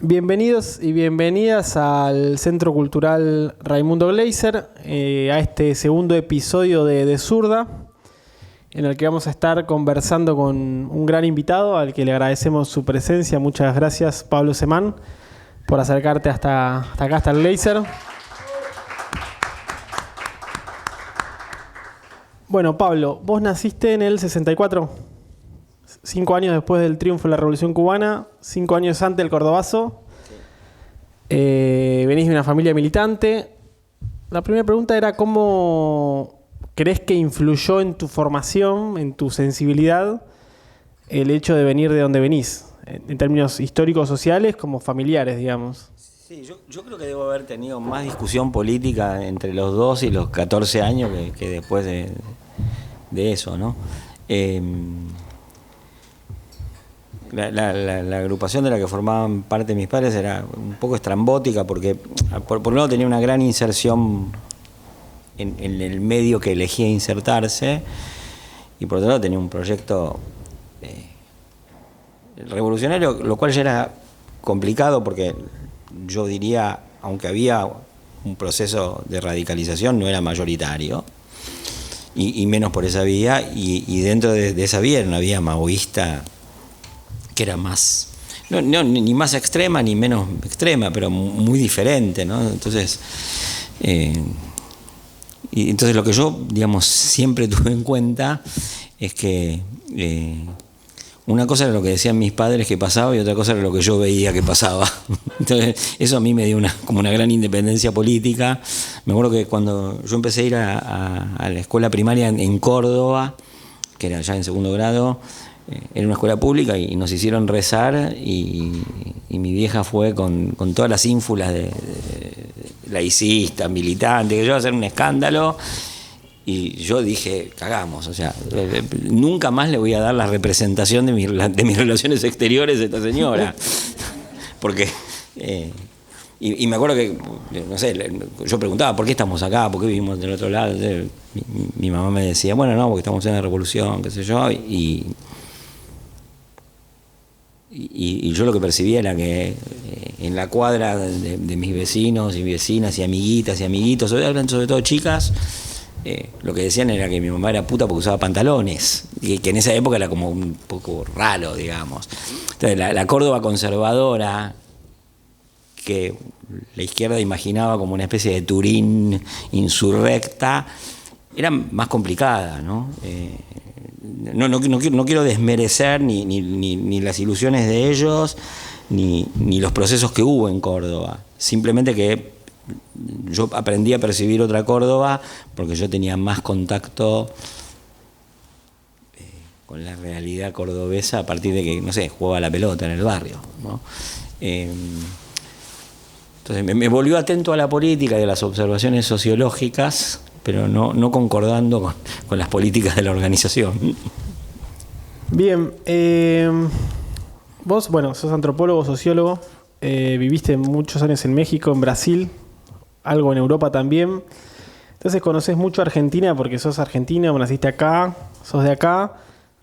Bienvenidos y bienvenidas al Centro Cultural Raimundo Gleiser, a este segundo episodio de Zurda, en el que vamos a estar conversando con un gran invitado al que le agradecemos su presencia. Muchas gracias, Pablo Semán, por acercarte hasta acá, hasta el Gleiser. Bueno, Pablo, vos naciste en el 64, 5 años después del triunfo de la Revolución Cubana, 5 años antes del Cordobazo. Venís de una familia militante. La primera pregunta era: ¿cómo crees que influyó en tu formación, en tu sensibilidad, el hecho de venir de donde venís, en términos históricos, sociales, como familiares, digamos? Sí, yo creo que debo haber tenido más discusión política entre los 2 y los 14 años que después de eso, ¿no? La agrupación de la que formaban parte mis padres era un poco estrambótica porque por un lado tenía una gran inserción en el medio que elegía insertarse, y por otro lado tenía un proyecto revolucionario, lo cual ya era complicado porque yo diría, aunque había un proceso de radicalización, no era mayoritario, y menos por esa vía, y dentro de esa vía era una vía maoísta que era más, ni más extrema ni menos extrema, pero muy diferente, ¿no? Entonces, entonces lo que yo, digamos, siempre tuve en cuenta es que una cosa era lo que decían mis padres que pasaba y otra cosa era lo que yo veía que pasaba. Entonces, eso a mí me dio como una gran independencia política. Me acuerdo que cuando yo empecé a ir a la escuela primaria en Córdoba, que era ya en segundo grado, era una escuela pública y nos hicieron rezar, y mi vieja fue con todas las ínfulas de laicista, militante, que yo iba a hacer un escándalo. Y yo dije, cagamos, o sea, nunca más le voy a dar la representación de mis relaciones exteriores a esta señora. Porque, y me acuerdo que, no sé, yo preguntaba, ¿por qué estamos acá? ¿Por qué vivimos del otro lado? Mi mamá me decía, bueno, no, porque estamos en la revolución, qué sé yo, y yo lo que percibía era que en la cuadra de mis vecinos y vecinas y amiguitas y amiguitos, sobre todo chicas, lo que decían era que mi mamá era puta porque usaba pantalones, y que en esa época era como un poco raro, digamos. Entonces la Córdoba conservadora, que la izquierda imaginaba como una especie de Turín insurrecta, era más complicada, ¿no? No quiero desmerecer ni las ilusiones de ellos, ni los procesos que hubo en Córdoba. Simplemente que yo aprendí a percibir otra Córdoba porque yo tenía más contacto con la realidad cordobesa a partir de que, no sé, jugaba a la pelota en el barrio, ¿no? Entonces me volvió atento a la política y a las observaciones sociológicas, pero no concordando con las políticas de la organización. Bien, vos, bueno, sos antropólogo, sociólogo, viviste muchos años en México, en Brasil, algo en Europa también. Entonces conocés mucho Argentina porque sos argentino, naciste acá, sos de acá,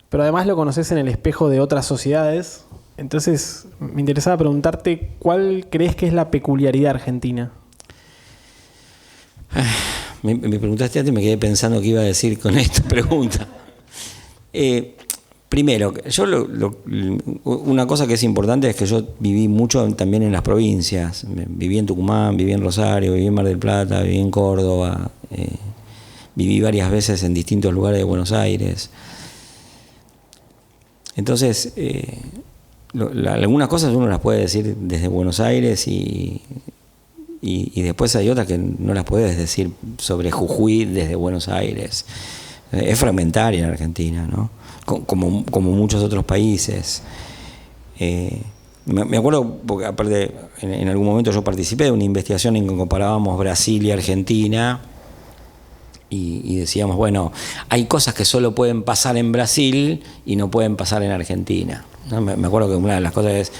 pero además lo conocés en el espejo de otras sociedades. Entonces me interesaba preguntarte, ¿cuál crees que es la peculiaridad argentina? Me preguntaste antes y me quedé pensando qué iba a decir con esta pregunta. Primero, una cosa que es importante es que yo viví mucho también en las provincias. Viví en Tucumán, viví en Rosario, viví en Mar del Plata, viví en Córdoba, viví varias veces en distintos lugares de Buenos Aires. Entonces, algunas cosas uno las puede decir desde Buenos Aires y después hay otras que no las puedes decir sobre Jujuy desde Buenos Aires. Es fragmentaria en Argentina, ¿no? Como muchos otros países. Me acuerdo, porque aparte en algún momento yo participé de una investigación en que comparábamos Brasil y Argentina, y decíamos, bueno, hay cosas que solo pueden pasar en Brasil y no pueden pasar en Argentina, ¿no? Me acuerdo que una de las cosas es,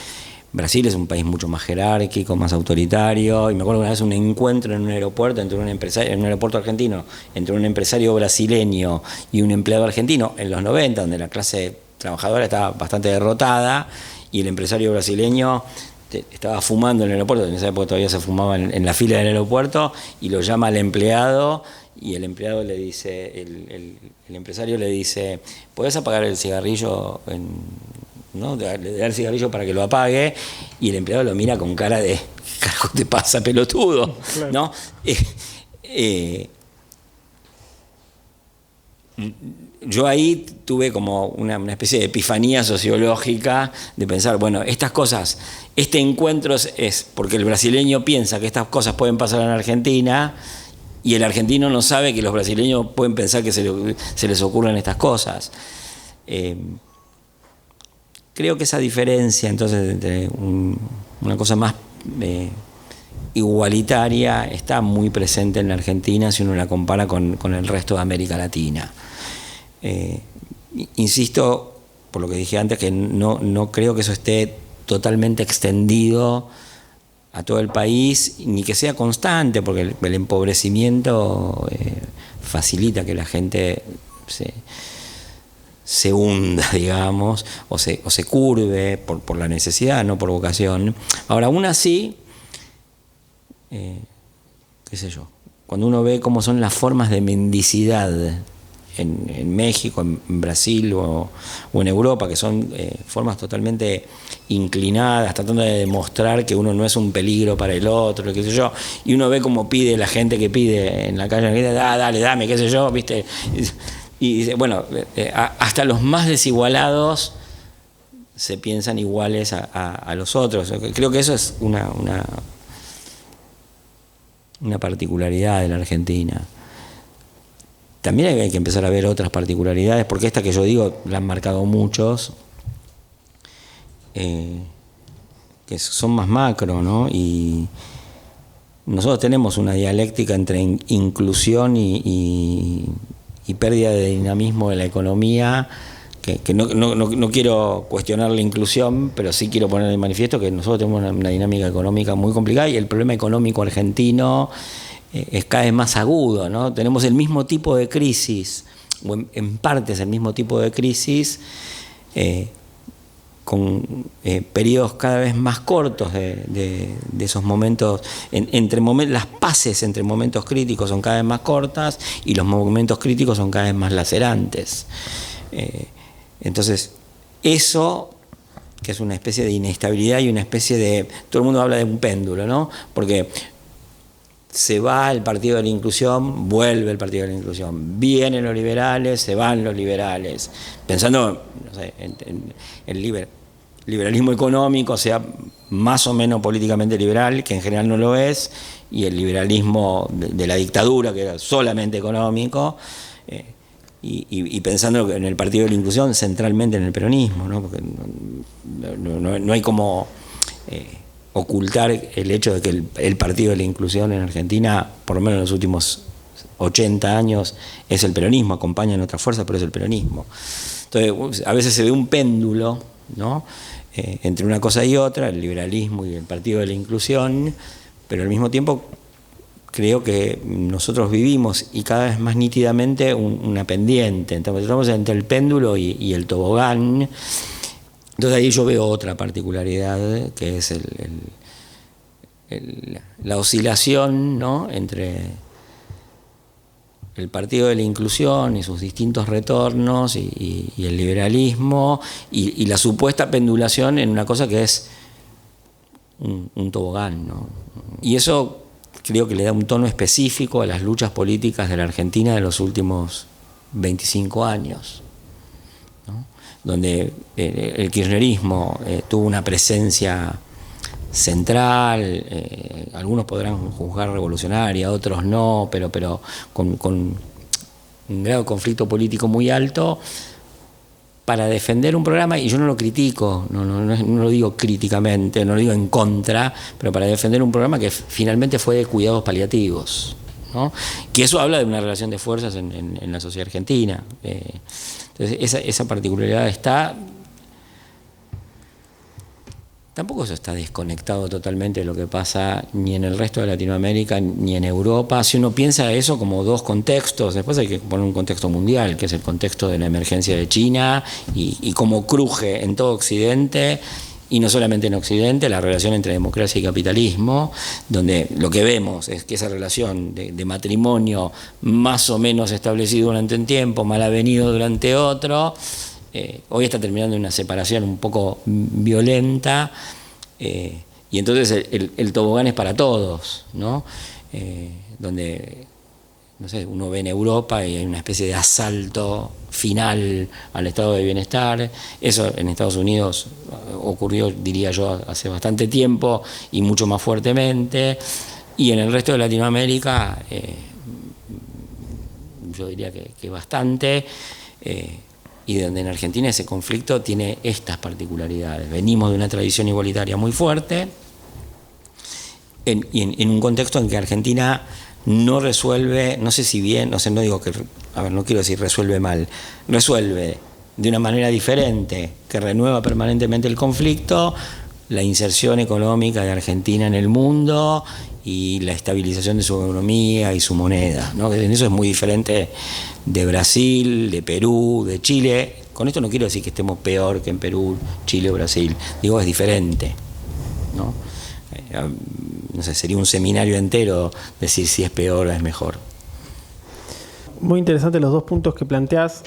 Brasil es un país mucho más jerárquico, más autoritario, y me acuerdo una vez un encuentro en un aeropuerto en un aeropuerto argentino, entre un empresario brasileño y un empleado argentino en los 90, donde la clase trabajadora estaba bastante derrotada, y el empresario brasileño estaba fumando en el aeropuerto, en esa época todavía se fumaba en la fila del aeropuerto, y lo llama al empleado, y el empleado le dice, el empresario le dice, ¿podés apagar el cigarrillo? ¿No? Le da el cigarrillo para que lo apague, y el empleado lo mira con cara de, ¿qué carajo te pasa, pelotudo? Claro. ¿No? Yo ahí tuve como una especie de epifanía sociológica de pensar, bueno, estas cosas, este encuentro es porque el brasileño piensa que estas cosas pueden pasar en Argentina, y el argentino no sabe que los brasileños pueden pensar que se les ocurren estas cosas. Creo que esa diferencia entonces entre una cosa más igualitaria está muy presente en la Argentina si uno la compara con el resto de América Latina. Insisto, por lo que dije antes, que no creo que eso esté totalmente extendido a todo el país, ni que sea constante, porque el empobrecimiento facilita que la gente se hunda, digamos, o se curve por la necesidad, no por vocación. Ahora, aún así, qué sé yo, cuando uno ve cómo son las formas de mendicidad en México, en Brasil o en Europa, que son formas totalmente inclinadas, tratando de demostrar que uno no es un peligro para el otro, qué sé yo, y uno ve cómo pide la gente que pide en la calle, dale, dame, qué sé yo, ¿viste? Y dice, bueno, hasta los más desigualados se piensan iguales a los otros. Creo que eso es una particularidad de la Argentina. También hay que empezar a ver otras particularidades, porque esta que yo digo la han marcado muchos, que son más macro, ¿no? Y nosotros tenemos una dialéctica entre inclusión y pérdida de dinamismo de la economía, que no quiero cuestionar la inclusión, pero sí quiero poner de manifiesto que nosotros tenemos una dinámica económica muy complicada, y el problema económico argentino es cada vez más agudo, ¿no? Tenemos el mismo tipo de crisis, o en parte es el mismo tipo de crisis, con periodos cada vez más cortos de esos momentos, las paces entre momentos críticos son cada vez más cortas, y los momentos críticos son cada vez más lacerantes. Entonces, eso, que es una especie de inestabilidad y una especie de... Todo el mundo habla de un péndulo, ¿no? Porque se va el Partido de la Inclusión, vuelve el Partido de la Inclusión, vienen los liberales, se van los liberales, pensando, no sé, en el liberalismo económico, sea más o menos políticamente liberal, que en general no lo es, y el liberalismo de la dictadura, que era solamente económico, y pensando en el Partido de la Inclusión centralmente en el peronismo, ¿no? Porque no hay como ocultar el hecho de que el Partido de la Inclusión en Argentina, por lo menos en los últimos 80 años, es el peronismo, acompañan otras fuerzas, pero es el peronismo. Entonces, a veces se ve un péndulo, ¿no? Entre una cosa y otra, el liberalismo y el Partido de la Inclusión, pero al mismo tiempo creo que nosotros vivimos, y cada vez más nítidamente, una pendiente. Entonces, estamos entre el péndulo y el tobogán. Entonces ahí yo veo otra particularidad, que es la oscilación, ¿no? Entre el Partido de la Inclusión y sus distintos retornos y el liberalismo, y la supuesta pendulación en una cosa que es un tobogán, ¿no? Y eso creo que le da un tono específico a las luchas políticas de la Argentina de los últimos 25 años, ¿no? Donde el kirchnerismo tuvo una presencia central, algunos podrán juzgar revolucionaria, otros no, pero con un grado de conflicto político muy alto, para defender un programa, y yo no lo critico, no lo digo críticamente, no lo digo en contra, pero para defender un programa que finalmente fue de cuidados paliativos, ¿no? Que eso habla de una relación de fuerzas en la sociedad argentina. Entonces esa particularidad está. Tampoco eso está desconectado totalmente de lo que pasa ni en el resto de Latinoamérica ni en Europa. Si uno piensa eso como dos contextos, después hay que poner un contexto mundial, que es el contexto de la emergencia de China y cómo cruje en todo Occidente, Y no solamente en Occidente, la relación entre democracia y capitalismo, donde lo que vemos es que esa relación de matrimonio más o menos establecido durante un tiempo, mal avenido durante otro, hoy está terminando en una separación un poco violenta, y entonces el tobogán es para todos, ¿no? Donde, no sé, uno ve en Europa y hay una especie de asalto final al estado de bienestar. Eso en Estados Unidos ocurrió, diría yo, hace bastante tiempo y mucho más fuertemente. Y en el resto de Latinoamérica, yo diría que bastante. Y donde en Argentina ese conflicto tiene estas particularidades. Venimos de una tradición igualitaria muy fuerte, en un contexto en que Argentina no resuelve, no sé si bien, no digo que, no quiero decir resuelve mal, resuelve de una manera diferente, que renueva permanentemente el conflicto, la inserción económica de Argentina en el mundo y la estabilización de su economía y su moneda, ¿no? En eso es muy diferente de Brasil, de Perú, de Chile. Con esto no quiero decir que estemos peor que en Perú, Chile o Brasil, digo, es diferente, ¿no? No sé, sería un seminario entero decir si es peor o es mejor. Muy interesantes los dos puntos que planteás.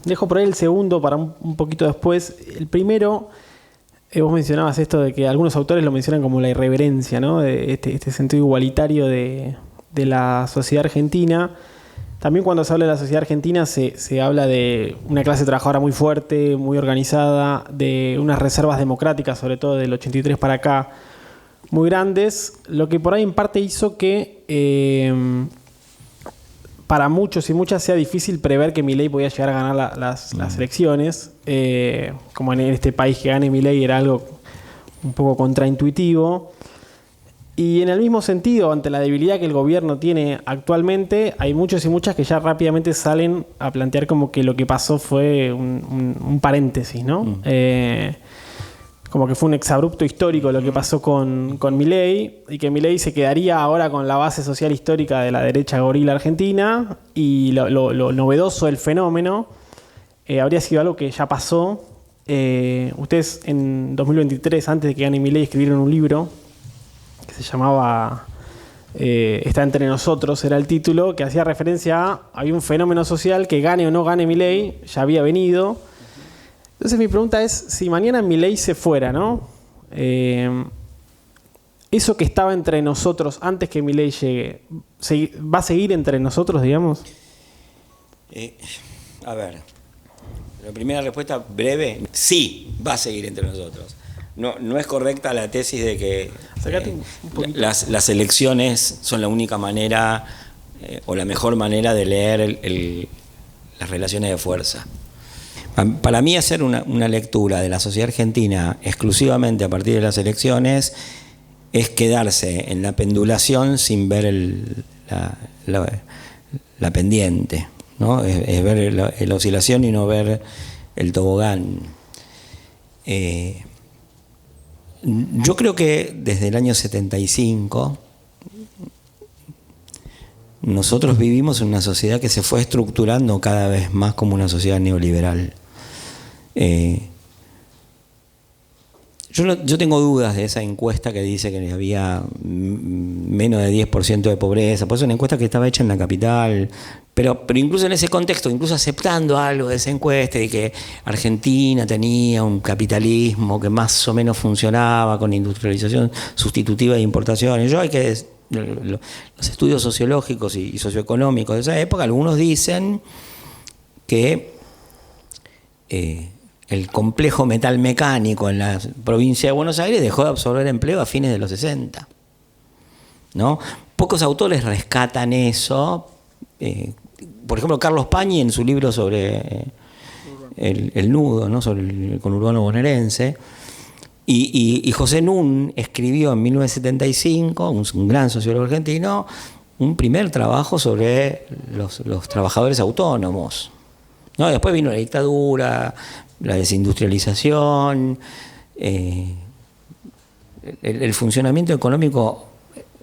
Dejo por ahí el segundo para un poquito después. El primero, vos mencionabas esto de que algunos autores lo mencionan como la irreverencia, ¿no? De este sentido igualitario de la sociedad argentina. También cuando se habla de la sociedad argentina se habla de una clase trabajadora muy fuerte, muy organizada, de unas reservas democráticas, sobre todo del 83 para acá, muy grandes, lo que por ahí en parte hizo que para muchos y muchas sea difícil prever que Milei podía llegar a ganar las elecciones. Como en este país que gane Milei era algo un poco contraintuitivo. Y en el mismo sentido, ante la debilidad que el gobierno tiene actualmente, hay muchos y muchas que ya rápidamente salen a plantear como que lo que pasó fue un paréntesis, ¿no? Como que fue un exabrupto histórico lo que pasó con Milei, y que Milei se quedaría ahora con la base social histórica de la derecha gorila argentina, y lo novedoso del fenómeno habría sido algo que ya pasó. Ustedes en 2023, antes de que gane Milei, escribieron un libro que se llamaba Está entre nosotros, era el título, que hacía referencia a había un fenómeno social que gane o no gane Milei, ya había venido. Entonces mi pregunta es, si mañana Milei se fuera, ¿no? Eso que estaba entre nosotros antes que Milei llegue, ¿va a seguir entre nosotros, digamos? A ver, la primera respuesta breve, sí, va a seguir entre nosotros. No es correcta la tesis de que las elecciones son la única manera o la mejor manera de leer las relaciones de fuerza. Para mí, hacer una lectura de la sociedad argentina exclusivamente a partir de las elecciones es quedarse en la pendulación sin ver la pendiente, ¿no? Es ver la oscilación y no ver el tobogán. Yo creo que desde el año 75 nosotros vivimos en una sociedad que se fue estructurando cada vez más como una sociedad neoliberal. Yo tengo dudas de esa encuesta que dice que había menos de 10% de pobreza, por eso es una encuesta que estaba hecha en la capital, pero incluso en ese contexto, incluso aceptando algo de esa encuesta y que Argentina tenía un capitalismo que más o menos funcionaba con industrialización sustitutiva de importaciones. Los estudios sociológicos y socioeconómicos de esa época, algunos dicen que el complejo metalmecánico en la provincia de Buenos Aires dejó de absorber empleo a fines de los 60, ¿no? Pocos autores rescatan eso. Por ejemplo, Carlos Pañi, en su libro sobre el nudo, ¿no? Sobre el conurbano bonaerense, y José Nun escribió en 1975, un gran sociólogo argentino, un primer trabajo sobre los trabajadores autónomos, ¿no? Después vino la dictadura, la desindustrialización, el funcionamiento económico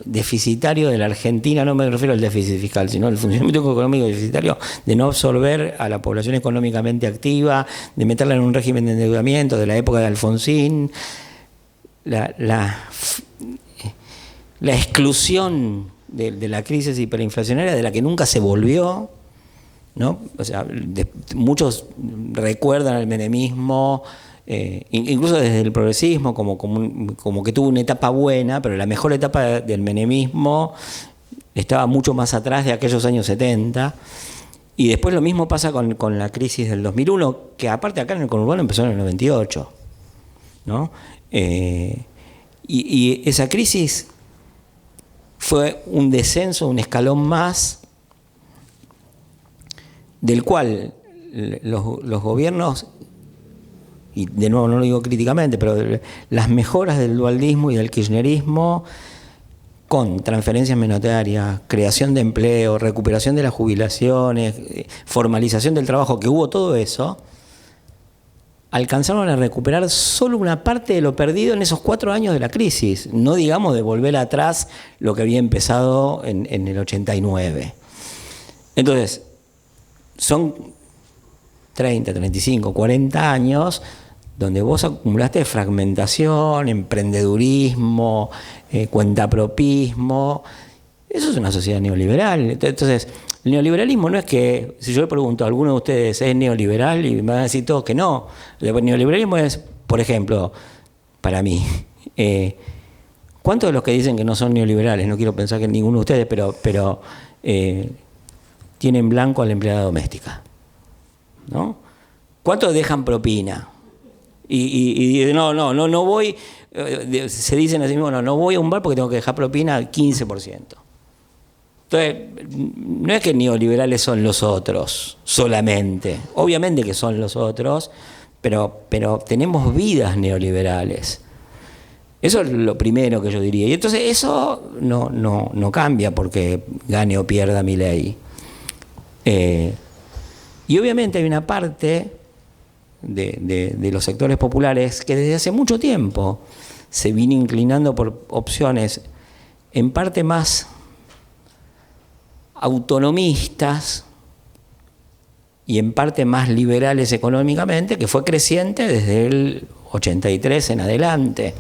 deficitario de la Argentina, no me refiero al déficit fiscal, sino el funcionamiento económico deficitario de no absorber a la población económicamente activa, de meterla en un régimen de endeudamiento de la época de Alfonsín. la exclusión de la crisis hiperinflacionaria de la que nunca se volvió, ¿no? O sea, muchos recuerdan al menemismo, incluso desde el progresismo, como que tuvo una etapa buena, pero la mejor etapa del menemismo estaba mucho más atrás de aquellos años 70. Y después lo mismo pasa con la crisis del 2001, que aparte acá en el conurbano empezó en el 98, ¿no? Y esa crisis fue un descenso, un escalón más, del cual los gobiernos, y de nuevo no lo digo críticamente, pero las mejoras del dualdismo y del kirchnerismo, con transferencias monetarias, creación de empleo, recuperación de las jubilaciones, formalización del trabajo, que hubo todo eso, alcanzaron a recuperar solo una parte de lo perdido en esos 4 años de la crisis, no digamos de volver atrás lo que había empezado en el 89. Entonces, son 30, 35, 40 años donde vos acumulaste fragmentación, emprendedurismo, cuentapropismo. Eso es una sociedad neoliberal. Entonces, el neoliberalismo no es que, si yo le pregunto a alguno de ustedes, ¿es neoliberal? Y me van a decir todos que no. El neoliberalismo es, por ejemplo, para mí, ¿cuántos de los que dicen que no son neoliberales, no quiero pensar que ninguno de ustedes, pero tienen blanco a la empleada doméstica? ¿No? ¿Cuántos dejan propina? Y no voy, se dicen así, bueno, no voy a un bar porque tengo que dejar propina al 15%. Entonces, no es que neoliberales son los otros solamente, obviamente que son los otros, pero tenemos vidas neoliberales. Eso es lo primero que yo diría. Y entonces eso no cambia porque gane o pierda Milei. Y obviamente hay una parte de los sectores populares que desde hace mucho tiempo se viene inclinando por opciones en parte más autonomistas y en parte más liberales económicamente, que fue creciente desde el 83 en adelante.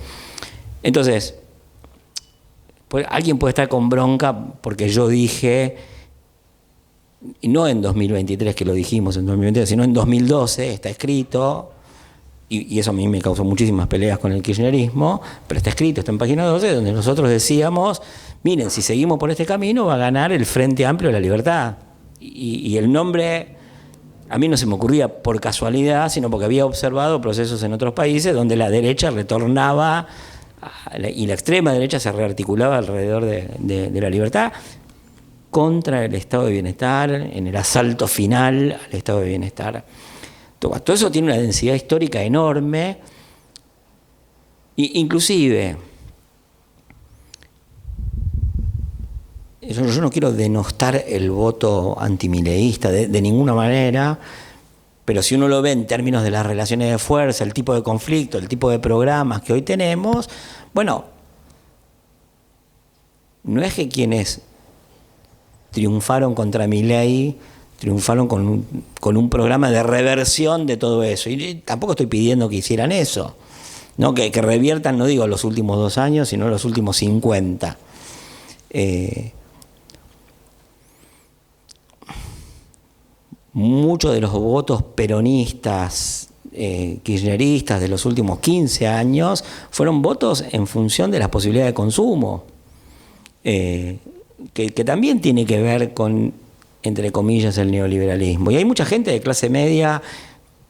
Entonces, pues, alguien puede estar con bronca porque yo dije, y no en 2023 que lo dijimos, en 2023, sino en 2012, está escrito, y eso a mí me causó muchísimas peleas con el kirchnerismo, pero está escrito, está en página 12, donde nosotros decíamos, miren, si seguimos por este camino va a ganar el Frente Amplio de la Libertad. Y el nombre a mí no se me ocurría por casualidad, sino porque había observado procesos en otros países donde la derecha retornaba y la extrema derecha se rearticulaba alrededor de la libertad contra el estado de bienestar, en el asalto final al estado de bienestar. Todo eso tiene una densidad histórica enorme, inclusive, yo no quiero denostar el voto antimileísta de ninguna manera, pero si uno lo ve en términos de las relaciones de fuerza, el tipo de conflicto, el tipo de programas que hoy tenemos, bueno, no es que quienes triunfaron contra Milei triunfaron con un programa de reversión de todo eso. Y tampoco estoy pidiendo que hicieran eso, ¿no? Que reviertan, no digo los últimos 2 años, sino los últimos 50. Muchos de los votos peronistas, kirchneristas de los últimos 15 años fueron votos en función de las posibilidades de consumo, que también tiene que ver con, entre comillas, el neoliberalismo. Y hay mucha gente de clase media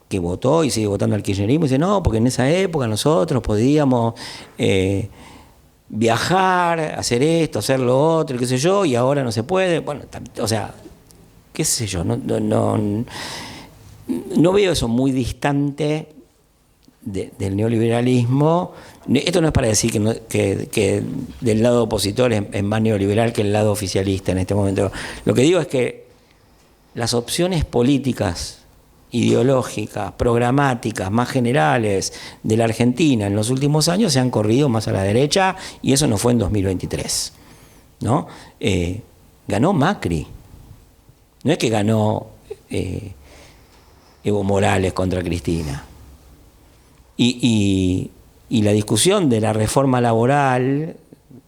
que votó y sigue votando al kirchnerismo y dice, no, porque en esa época nosotros podíamos viajar, hacer esto, hacer lo otro, qué sé yo, y ahora no se puede. Bueno, o sea, qué sé yo, no veo eso muy distante del neoliberalismo. Esto no es para decir que del lado opositor es más neoliberal que el lado oficialista en este momento. Lo que digo es que las opciones políticas, ideológicas, programáticas, más generales de la Argentina en los últimos años se han corrido más a la derecha, y eso no fue en 2023, ¿no? Ganó Macri. No es que ganó Evo Morales contra Cristina. Y Y la discusión de la reforma laboral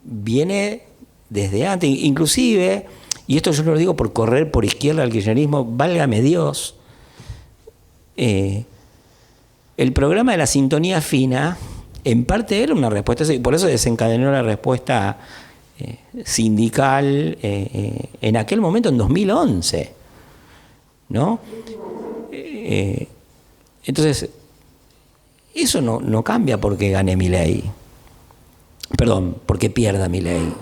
viene desde antes, inclusive, y esto yo lo digo por correr por izquierda al kirchnerismo, válgame Dios, el programa de la sintonía fina, en parte era una respuesta, por eso desencadenó la respuesta sindical en aquel momento, en 2011, ¿no? Entonces, eso no cambia porque gane Milei, perdón, porque pierda Milei.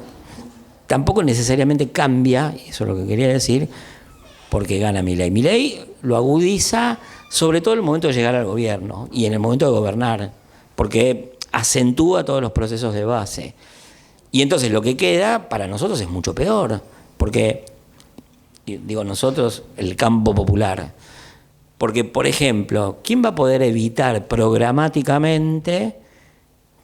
Tampoco necesariamente cambia, eso es lo que quería decir, porque gana Milei. Milei lo agudiza sobre todo en el momento de llegar al gobierno y en el momento de gobernar, porque acentúa todos los procesos de base. Y entonces lo que queda para nosotros es mucho peor, porque, digo nosotros, el campo popular. Porque, por ejemplo, ¿quién va a poder evitar programáticamente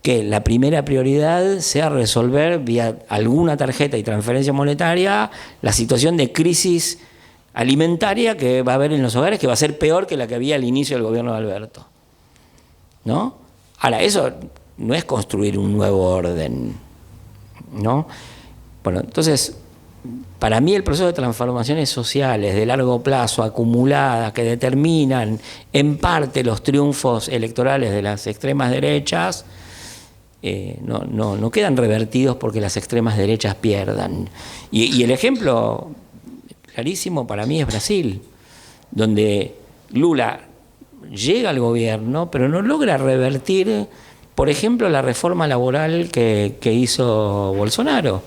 que la primera prioridad sea resolver vía alguna tarjeta y transferencia monetaria la situación de crisis alimentaria que va a haber en los hogares, que va a ser peor que la que había al inicio del gobierno de Alberto? ¿No? Ahora, eso no es construir un nuevo orden, ¿no? Bueno, entonces, para mí el proceso de transformaciones sociales de largo plazo, acumuladas, que determinan en parte los triunfos electorales de las extremas derechas, no quedan revertidos porque las extremas derechas pierdan. Y el ejemplo clarísimo para mí es Brasil, donde Lula llega al gobierno, pero no logra revertir, por ejemplo, la reforma laboral que hizo Bolsonaro,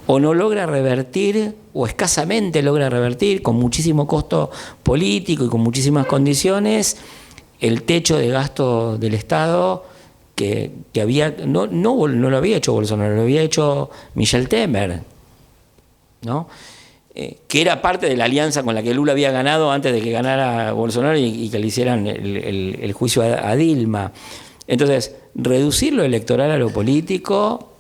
o no logra revertir, o escasamente logra revertir, con muchísimo costo político y con muchísimas condiciones, el techo de gasto del Estado que había, no lo había hecho Bolsonaro, lo había hecho Michel Temer, ¿no? Que era parte de la alianza con la que Lula había ganado antes de que ganara Bolsonaro y que le hicieran el juicio a Dilma. Entonces, reducir lo electoral a lo político,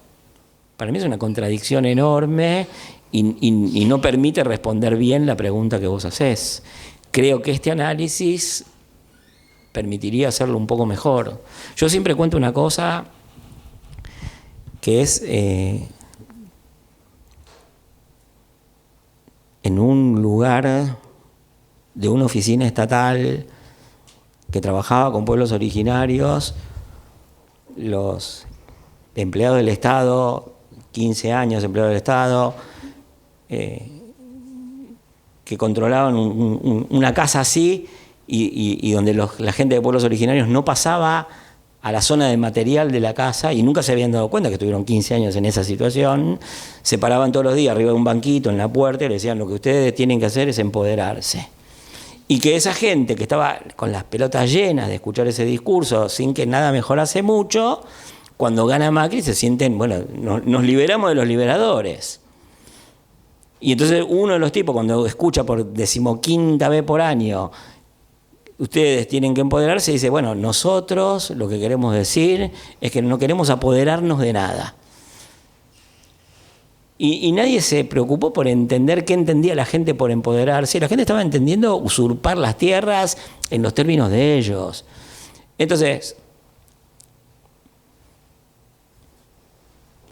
para mí es una contradicción enorme y no permite responder bien la pregunta que vos hacés. Creo que este análisis permitiría hacerlo un poco mejor. Yo siempre cuento una cosa que es... en un lugar de una oficina estatal que trabajaba con pueblos originarios, los empleados del Estado, 15 años empleados del Estado, que controlaban una casa así y donde la gente de pueblos originarios no pasaba a la zona de material de la casa y nunca se habían dado cuenta que estuvieron 15 años en esa situación, se paraban todos los días arriba de un banquito en la puerta y le decían: lo que ustedes tienen que hacer es empoderarse. Y que esa gente que estaba con las pelotas llenas de escuchar ese discurso sin que nada mejorase mucho, cuando gana Macri se sienten, bueno, nos liberamos de los liberadores. Y entonces uno de los tipos, cuando escucha por 15ª vez por año, ustedes tienen que empoderarse, dice: bueno, nosotros lo que queremos decir es que no queremos apoderarnos de nada. Y nadie se preocupó por entender qué entendía la gente por empoderarse. La gente estaba entendiendo usurpar las tierras en los términos de ellos. Entonces,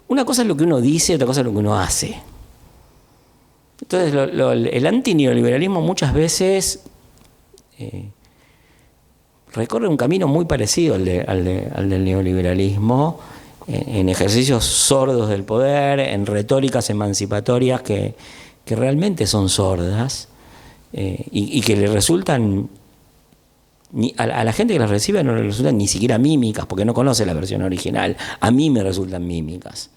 una cosa es lo que uno dice, otra cosa es lo que uno hace. Entonces, el antineoliberalismo muchas veces recorre un camino muy parecido al del neoliberalismo, en ejercicios sordos del poder, en retóricas emancipatorias que realmente son sordas y que le resultan, a la gente que las recibe no le resultan ni siquiera mímicas, porque no conoce la versión original. A mí me resultan mímicas.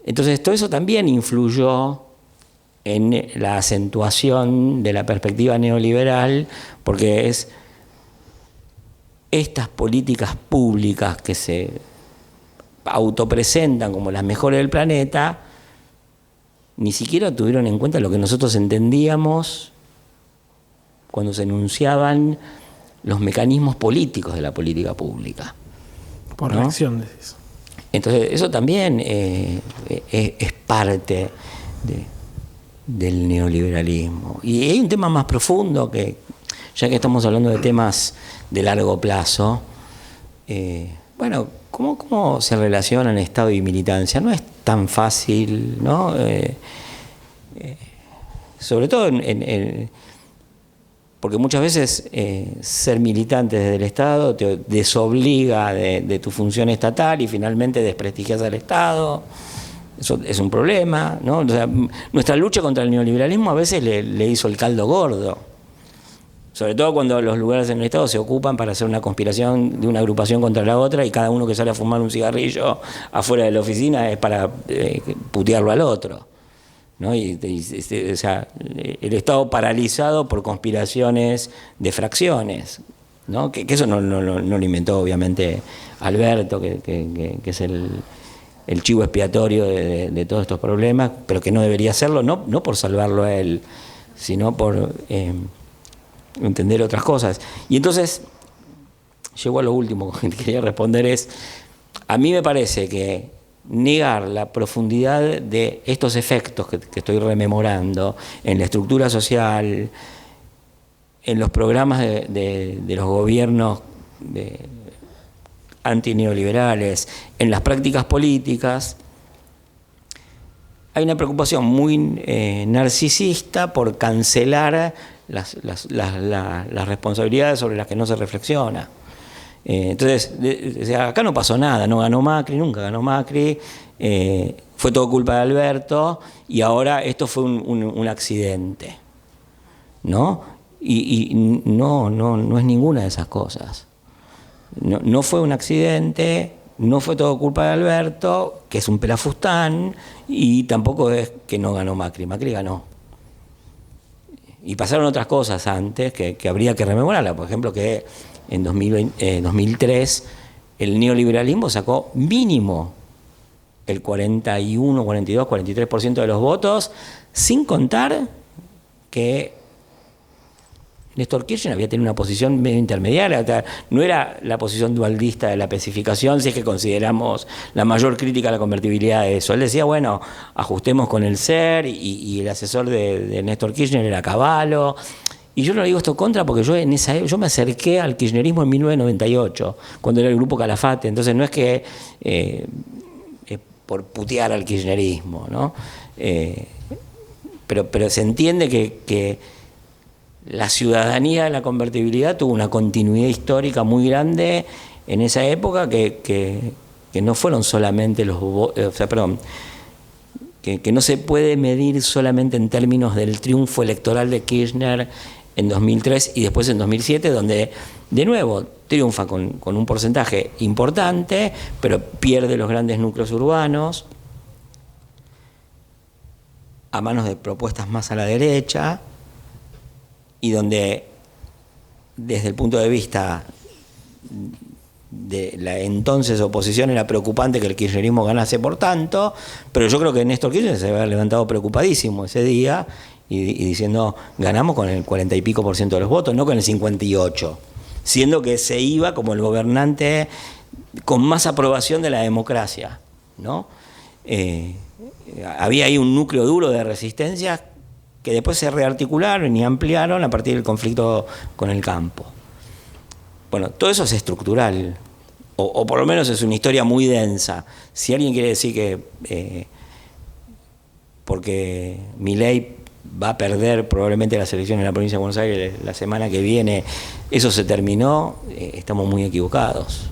Entonces todo eso también influyó en la acentuación de la perspectiva neoliberal, porque es estas políticas públicas que se autopresentan como las mejores del planeta, ni siquiera tuvieron en cuenta lo que nosotros entendíamos cuando se enunciaban los mecanismos políticos de la política pública. Por ¿no? reacción, decís. Entonces, eso también es parte del neoliberalismo. Y hay un tema más profundo que, ya que estamos hablando de temas de largo plazo, bueno, ¿cómo se relacionan Estado y militancia? No es tan fácil, ¿no? Sobre todo porque muchas veces ser militante desde el Estado te desobliga de tu función estatal y finalmente desprestigias al Estado. Eso es un problema, ¿no? O sea, nuestra lucha contra el neoliberalismo a veces le hizo el caldo gordo. Sobre todo cuando los lugares en el Estado se ocupan para hacer una conspiración de una agrupación contra la otra y cada uno que sale a fumar un cigarrillo afuera de la oficina es para putearlo al otro, ¿no? O sea, el Estado paralizado por conspiraciones de fracciones, ¿no? Que eso no lo inventó obviamente Alberto, que es el chivo expiatorio de todos estos problemas, pero que no debería hacerlo, no por salvarlo a él, sino por entender otras cosas. Y entonces, llegó a lo último que quería responder es, a mí me parece que negar la profundidad de estos efectos que estoy rememorando en la estructura social, en los programas de los gobiernos antineoliberales, en las prácticas políticas, hay una preocupación muy narcisista por cancelar las responsabilidades sobre las que no se reflexiona. Entonces, acá no pasó nada, no ganó Macri, nunca ganó Macri, fue todo culpa de Alberto y ahora esto fue un accidente, ¿no? Y no es ninguna de esas cosas. No fue un accidente, no fue todo culpa de Alberto, que es un pelafustán, y tampoco es que no ganó Macri, Macri ganó. Y pasaron otras cosas antes que habría que rememorarla. Por ejemplo, que en 2003 el neoliberalismo sacó mínimo el 41, 42, 43% de los votos, sin contar que Néstor Kirchner había tenido una posición medio intermediaria, no era la posición dualdista de la especificación, si es que consideramos la mayor crítica a la convertibilidad de eso. Él decía, bueno, ajustemos con el SER, y el asesor de Néstor Kirchner era Cavallo. Y yo no digo esto contra porque yo me acerqué al kirchnerismo en 1998, cuando era el grupo Calafate, entonces no es que por putear al kirchnerismo, ¿no? Pero se entiende que la ciudadanía de la convertibilidad tuvo una continuidad histórica muy grande en esa época que no fueron solamente los votos, que no se puede medir solamente en términos del triunfo electoral de Kirchner en 2003 y después en 2007, donde de nuevo triunfa con un porcentaje importante, pero pierde los grandes núcleos urbanos a manos de propuestas más a la derecha, y donde desde el punto de vista de la entonces oposición era preocupante que el kirchnerismo ganase por tanto, pero yo creo que Néstor Kirchner se había levantado preocupadísimo ese día y diciendo, ganamos con el 40 y pico % de los votos, no con el 58%, siendo que se iba como el gobernante con más aprobación de la democracia, ¿no? Había ahí un núcleo duro de resistencia que después se rearticularon y ampliaron a partir del conflicto con el campo. Bueno, todo eso es estructural, o por lo menos es una historia muy densa. Si alguien quiere decir que porque Milei va a perder probablemente las elecciones en la provincia de Buenos Aires la semana que viene, eso se terminó, estamos muy equivocados.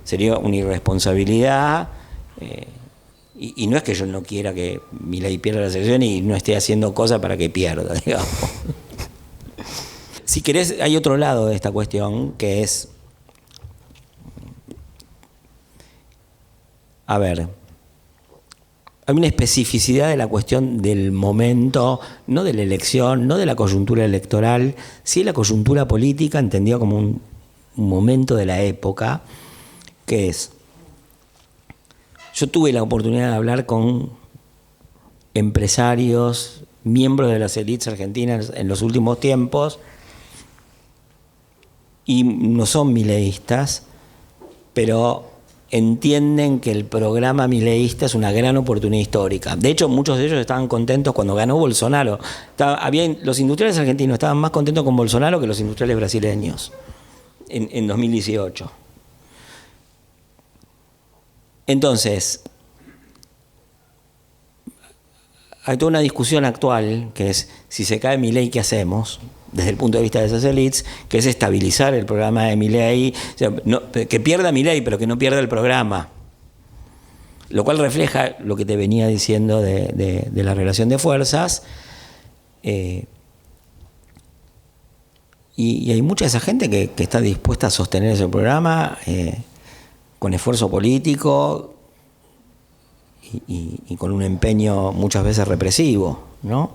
Sería una irresponsabilidad. Y no es que yo no quiera que Milei pierda la elección y no esté haciendo cosas para que pierda, digamos. Si querés, hay otro lado de esta cuestión, que es, a ver, hay una especificidad de la cuestión del momento, no de la elección, no de la coyuntura electoral, sí de la coyuntura política, entendida como un momento de la época, que es, yo tuve la oportunidad de hablar con empresarios, miembros de las élites argentinas en los últimos tiempos, y no son mileístas, pero entienden que el programa mileísta es una gran oportunidad histórica. De hecho, muchos de ellos estaban contentos cuando ganó Bolsonaro. Los industriales argentinos estaban más contentos con Bolsonaro que los industriales brasileños en 2018. Entonces, hay toda una discusión actual, que es, si se cae Milei, ¿qué hacemos? Desde el punto de vista de esas élites, que es estabilizar el programa de Milei, o sea, que pierda Milei, pero que no pierda el programa. Lo cual refleja lo que te venía diciendo de la relación de fuerzas. Y hay mucha de esa gente que está dispuesta a sostener ese programa con esfuerzo político y con un empeño muchas veces represivo, ¿no?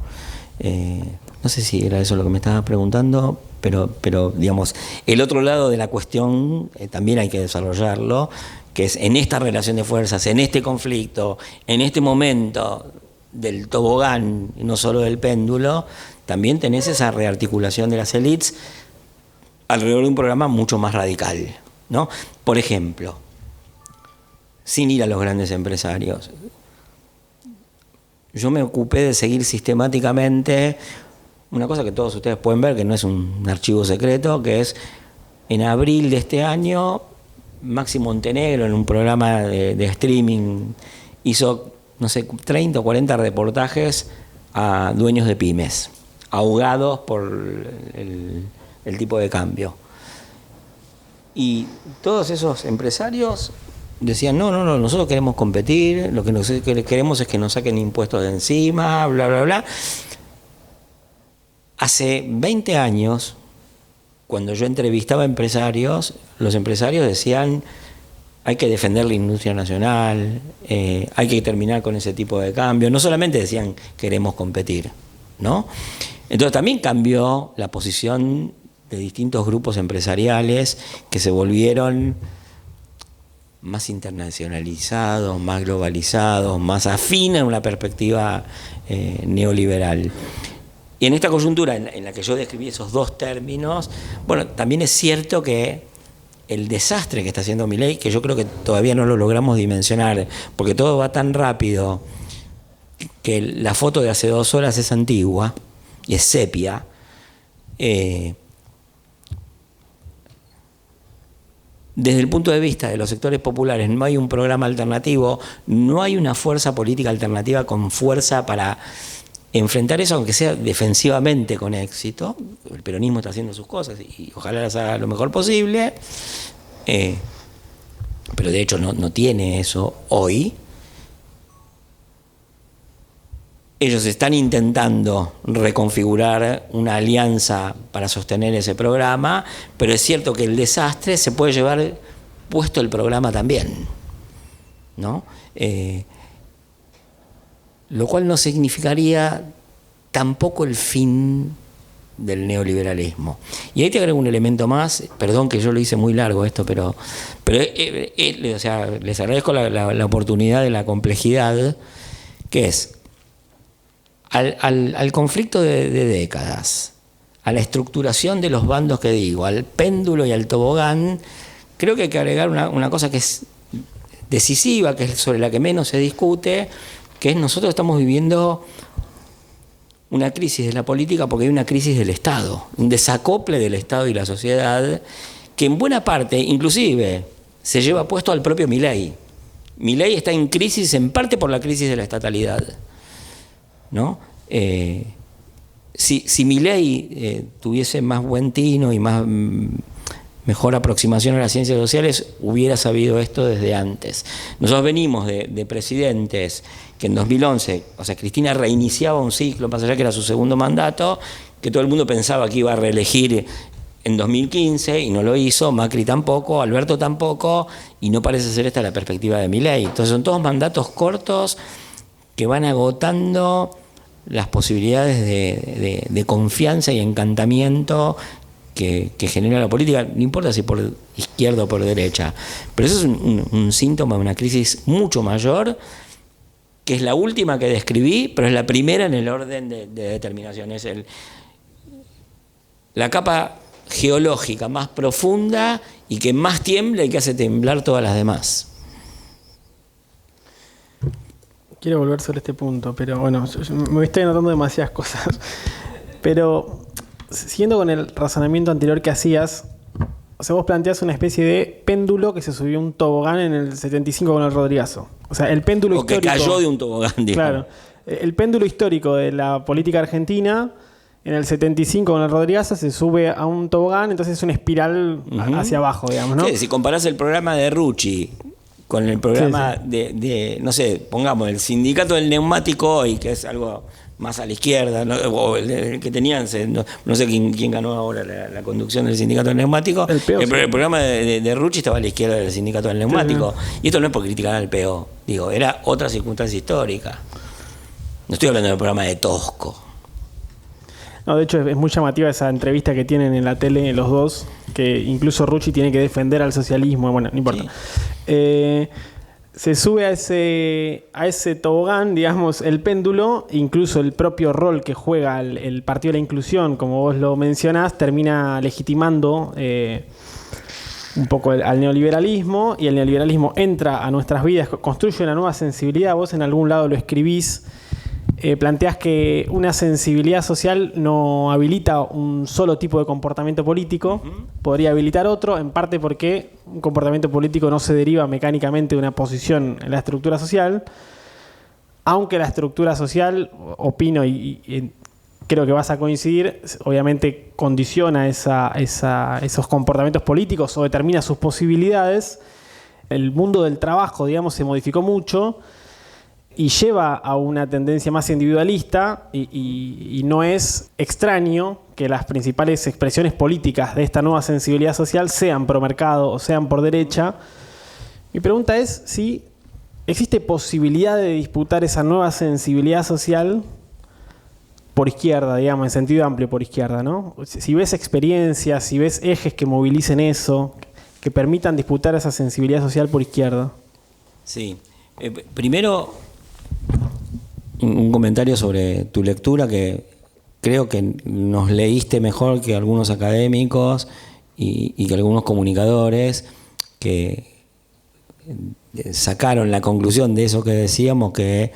No sé si era eso lo que me estabas preguntando, pero digamos, el otro lado de la cuestión también hay que desarrollarlo, que es en esta relación de fuerzas, en este conflicto, en este momento del tobogán, no solo del péndulo, también tenés esa rearticulación de las élites alrededor de un programa mucho más radical, ¿no? Por ejemplo, sin ir a los grandes empresarios, yo me ocupé de seguir sistemáticamente una cosa que todos ustedes pueden ver, que no es un archivo secreto, que es en abril de este año, Maxi Montenegro, en un programa de streaming, hizo, no sé, 30 o 40 reportajes a dueños de pymes, ahogados por el tipo de cambio. Y todos esos empresarios decían, no, nosotros queremos competir, lo que queremos es que nos saquen impuestos de encima, bla, bla, bla. Hace 20 años, cuando yo entrevistaba empresarios, los empresarios decían, hay que defender la industria nacional, hay que terminar con ese tipo de cambio. No solamente decían, queremos competir, ¿no? Entonces también cambió la posición de distintos grupos empresariales que se volvieron más internacionalizados, más globalizados, más afines a una perspectiva neoliberal. Y en esta coyuntura en la que yo describí esos dos términos, bueno, también es cierto que el desastre que está haciendo Milei, que yo creo que todavía no lo logramos dimensionar, porque todo va tan rápido que la foto de hace 2 horas es antigua y es sepia. Desde el punto de vista de los sectores populares no hay un programa alternativo, no hay una fuerza política alternativa con fuerza para enfrentar eso, aunque sea defensivamente con éxito. El peronismo está haciendo sus cosas y ojalá las haga lo mejor posible, pero de hecho no tiene eso hoy. Ellos están intentando reconfigurar una alianza para sostener ese programa, pero es cierto que el desastre se puede llevar puesto el programa también, ¿no? Lo cual no significaría tampoco el fin del neoliberalismo. Y ahí te agrego un elemento más, perdón que yo lo hice muy largo esto, pero o sea, les agradezco la oportunidad de la complejidad, que es al conflicto de décadas, a la estructuración de los bandos que digo, al péndulo y al tobogán, creo que hay que agregar una cosa que es decisiva, que es sobre la que menos se discute, que es nosotros estamos viviendo una crisis de la política porque hay una crisis del Estado, un desacople del Estado y la sociedad que en buena parte, inclusive, se lleva puesto al propio Milei. Milei está en crisis en parte por la crisis de la estatalidad, ¿no? Si Milei tuviese más buen tino y mejor aproximación a las ciencias sociales, hubiera sabido esto desde antes. Nosotros venimos de presidentes que en 2011, o sea, Cristina reiniciaba un ciclo, más allá que era su segundo mandato, que todo el mundo pensaba que iba a reelegir en 2015 y no lo hizo, Macri tampoco, Alberto tampoco, y no parece ser esta la perspectiva de Milei. Entonces son todos mandatos cortos que van agotando las posibilidades de confianza y encantamiento que genera la política, no importa si por izquierda o por derecha, pero eso es un síntoma de una crisis mucho mayor, que es la última que describí, pero es la primera en el orden de determinación. Es la capa geológica más profunda y que más tiembla y que hace temblar todas las demás. Quiero volver sobre este punto, pero bueno, me estoy anotando demasiadas cosas. Pero siguiendo con el razonamiento anterior que hacías, O sea, vos planteás una especie de péndulo que se subió un tobogán en el 75 con el Rodrigazo. O sea, el péndulo histórico... O que cayó de un tobogán, digamos. Claro. El péndulo histórico de la política argentina, en el 75 con el Rodrigazo, se sube a un tobogán, entonces es una espiral hacia abajo, digamos, ¿no? Sí, si comparás el programa de Rucci con el programa de, no sé, pongamos, el sindicato del neumático hoy, que es algo más a la izquierda, ¿no? O el que tenían, no sé quién ganó ahora la conducción del sindicato del neumático. El programa de Rucci estaba a la izquierda del sindicato del neumático. Sí. Y esto no es por criticar al PO, digo, era otra circunstancia histórica. No estoy hablando del programa de Tosco. No, de hecho es muy llamativa esa entrevista que tienen en la tele los dos, que incluso Rucci tiene que defender al socialismo, bueno, no importa. Sí. Se sube a ese tobogán, digamos, el péndulo, incluso el propio rol que juega el Partido de la Inclusión, como vos lo mencionás, termina legitimando un poco al neoliberalismo, y el neoliberalismo entra a nuestras vidas, construye una nueva sensibilidad. Vos en algún lado lo escribís, planteás que una sensibilidad social no habilita un solo tipo de comportamiento político, podría habilitar otro, en parte porque un comportamiento político no se deriva mecánicamente de una posición en la estructura social, aunque la estructura social, opino y creo que vas a coincidir, obviamente condiciona esos comportamientos políticos o determina sus posibilidades. El mundo del trabajo, digamos, se modificó mucho y lleva a una tendencia más individualista, y no es extraño que las principales expresiones políticas de esta nueva sensibilidad social sean pro mercado o sean por derecha. Mi pregunta es si existe posibilidad de disputar esa nueva sensibilidad social por izquierda, digamos, en sentido amplio por izquierda, ¿no? Si ves experiencias, si ves ejes que movilicen eso, que permitan disputar esa sensibilidad social por izquierda. Sí. Primero, un comentario sobre tu lectura, que creo que nos leíste mejor que algunos académicos y que algunos comunicadores que sacaron la conclusión de eso que decíamos, que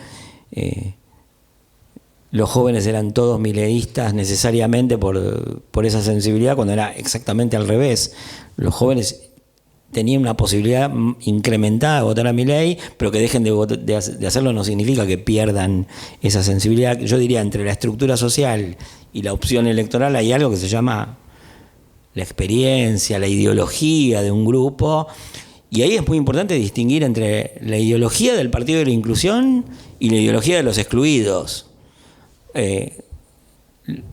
los jóvenes eran todos mileístas necesariamente por esa sensibilidad, cuando era exactamente al revés. Los jóvenes tenían una posibilidad incrementada de votar a Milei, pero que dejen de hacerlo no significa que pierdan esa sensibilidad. Yo diría, entre la estructura social y la opción electoral hay algo que se llama la experiencia, la ideología de un grupo, y ahí es muy importante distinguir entre la ideología del Partido de la Inclusión y la ideología de los excluidos.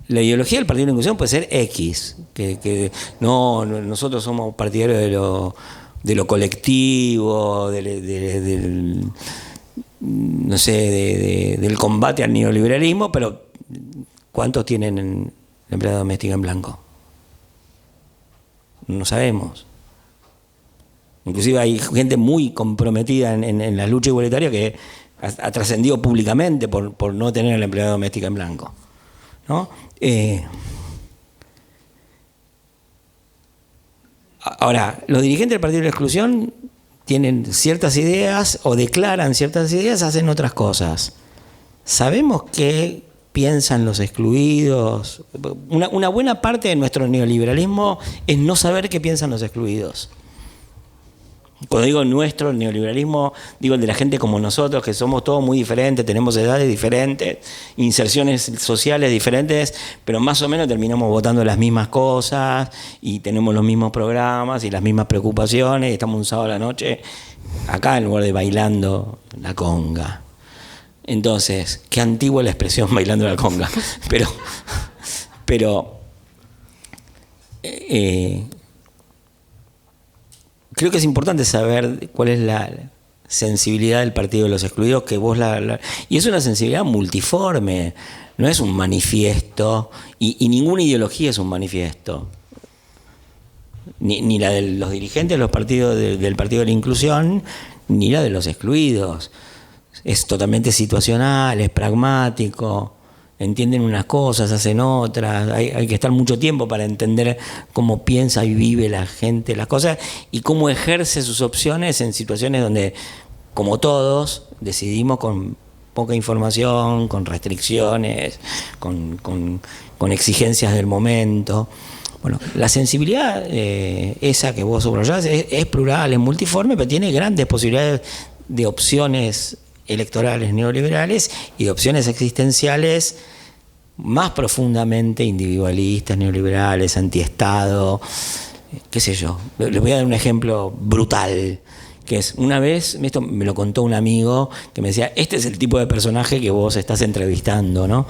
La ideología del Partido de la Inclusión puede ser X, que nosotros somos partidarios de lo colectivo, no sé, del combate al neoliberalismo, pero ¿cuántos tienen la empleada doméstica en blanco? No sabemos. Inclusive hay gente muy comprometida en la lucha igualitaria que ha trascendido públicamente por no tener a la empleada doméstica en blanco, ¿no? Ahora, los dirigentes del Partido de la Exclusión tienen ciertas ideas o declaran ciertas ideas, hacen otras cosas. Sabemos qué piensan los excluidos. Una buena parte de nuestro neoliberalismo es no saber qué piensan los excluidos. Cuando digo nuestro neoliberalismo, digo el de la gente como nosotros, que somos todos muy diferentes, tenemos edades diferentes, inserciones sociales diferentes, pero más o menos terminamos votando las mismas cosas y tenemos los mismos programas y las mismas preocupaciones, y estamos un sábado a la noche acá en lugar de bailando la conga. Entonces, qué antigua la expresión bailando la conga, pero creo que es importante saber cuál es la sensibilidad del Partido de los Excluidos, que vos y es una sensibilidad multiforme, no es un manifiesto, y ninguna ideología es un manifiesto. Ni la de los dirigentes de los partidos del Partido de la Inclusión, ni la de los excluidos. Es totalmente situacional, es pragmático. Entienden unas cosas, hacen otras, hay que estar mucho tiempo para entender cómo piensa y vive la gente las cosas y cómo ejerce sus opciones en situaciones donde, como todos, decidimos con poca información, con restricciones, con exigencias del momento. Bueno, la sensibilidad esa que vos subrayás es plural, es multiforme, pero tiene grandes posibilidades de opciones electorales neoliberales y de opciones existenciales más profundamente individualistas, neoliberales, antiestado, qué sé yo. Les voy a dar un ejemplo brutal, que es, una vez, esto me lo contó un amigo, que me decía, este es el tipo de personaje que vos estás entrevistando, ¿no?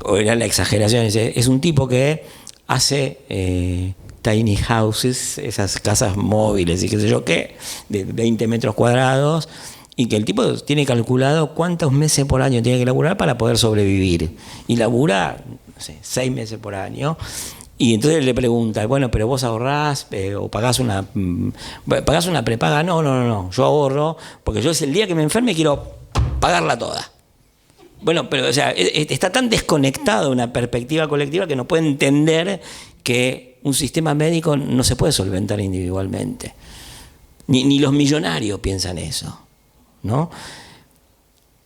O era la exageración, es un tipo que hace tiny houses, esas casas móviles y qué sé yo qué, de 20 metros cuadrados, y que el tipo tiene calculado cuántos meses por año tiene que laburar para poder sobrevivir. Y labura, no sé, 6 meses por año. Y entonces le pregunta, bueno, pero vos ahorrás o pagás una prepaga. No, yo ahorro, porque yo es el día que me enferme quiero pagarla toda. Bueno, pero o sea, está tan desconectado de una perspectiva colectiva que no puede entender que un sistema médico no se puede solventar individualmente. Ni los millonarios piensan eso, ¿no?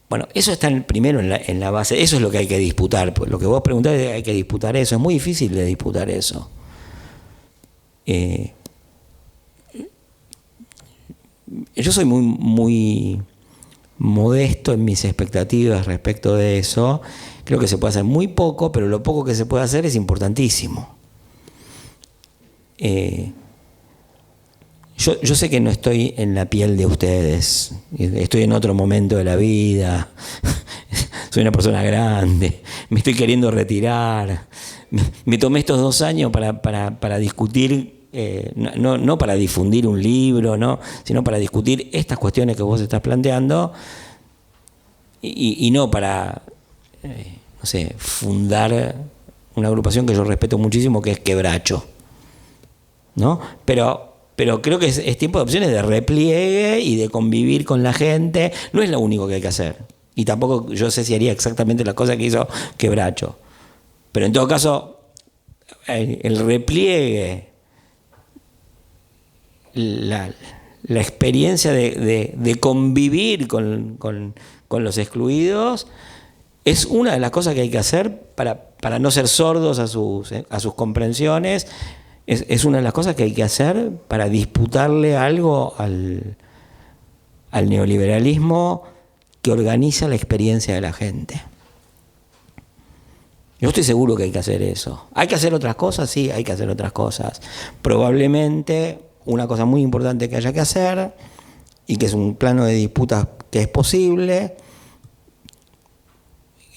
Bueno, eso está primero en la base, eso es lo que hay que disputar. Lo que vos preguntás es, hay que disputar eso, es muy difícil de disputar eso. Yo soy muy modesto en mis expectativas respecto de eso. Creo que se puede hacer muy poco, pero lo poco que se puede hacer es importantísimo. Yo sé que no estoy en la piel de ustedes, estoy en otro momento de la vida, soy una persona grande, me estoy queriendo retirar, me tomé estos 2 años para discutir, no para difundir un libro, ¿no? Sino para discutir estas cuestiones que vos estás planteando y no para, no sé, fundar una agrupación que yo respeto muchísimo, que es Quebracho, ¿no? Pero creo que es tiempo de opciones de repliegue y de convivir con la gente. No es lo único que hay que hacer. Y tampoco yo sé si haría exactamente las cosas que hizo Quebracho. Pero en todo caso, el repliegue, la experiencia de convivir con los excluidos es una de las cosas que hay que hacer para no ser sordos a sus comprensiones. Es una de las cosas que hay que hacer para disputarle algo al neoliberalismo que organiza la experiencia de la gente. Yo estoy seguro que hay que hacer eso. ¿Hay que hacer otras cosas? Sí, hay que hacer otras cosas. Probablemente una cosa muy importante que haya que hacer, y que es un plano de disputas que es posible,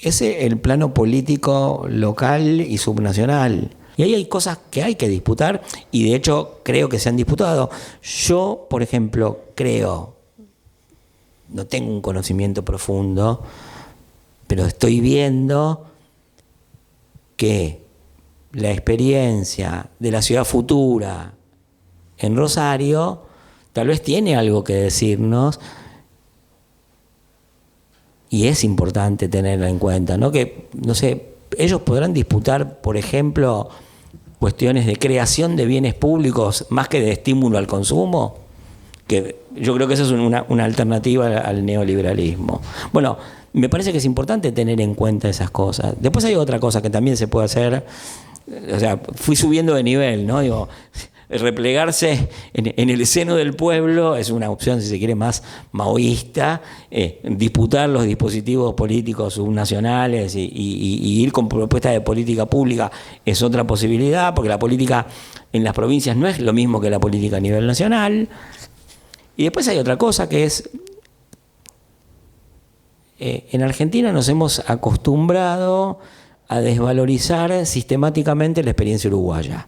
es el plano político local y subnacional. Y ahí hay cosas que hay que disputar, y de hecho creo que se han disputado. Yo, por ejemplo, no tengo un conocimiento profundo, pero estoy viendo que la experiencia de la ciudad futura en Rosario tal vez tiene algo que decirnos, y es importante tenerla en cuenta, ¿no? Que, no sé, ellos podrán disputar, por ejemplo, cuestiones de creación de bienes públicos más que de estímulo al consumo, que yo creo que esa es una alternativa al neoliberalismo. Bueno, me parece que es importante tener en cuenta esas cosas. Después hay otra cosa que también se puede hacer, o sea, fui subiendo de nivel, ¿no? Digo, replegarse en el seno del pueblo es una opción, si se quiere, más maoísta. Disputar los dispositivos políticos subnacionales y ir con propuestas de política pública es otra posibilidad, porque la política en las provincias no es lo mismo que la política a nivel nacional. Y después hay otra cosa que es, en Argentina nos hemos acostumbrado a desvalorizar sistemáticamente la experiencia uruguaya.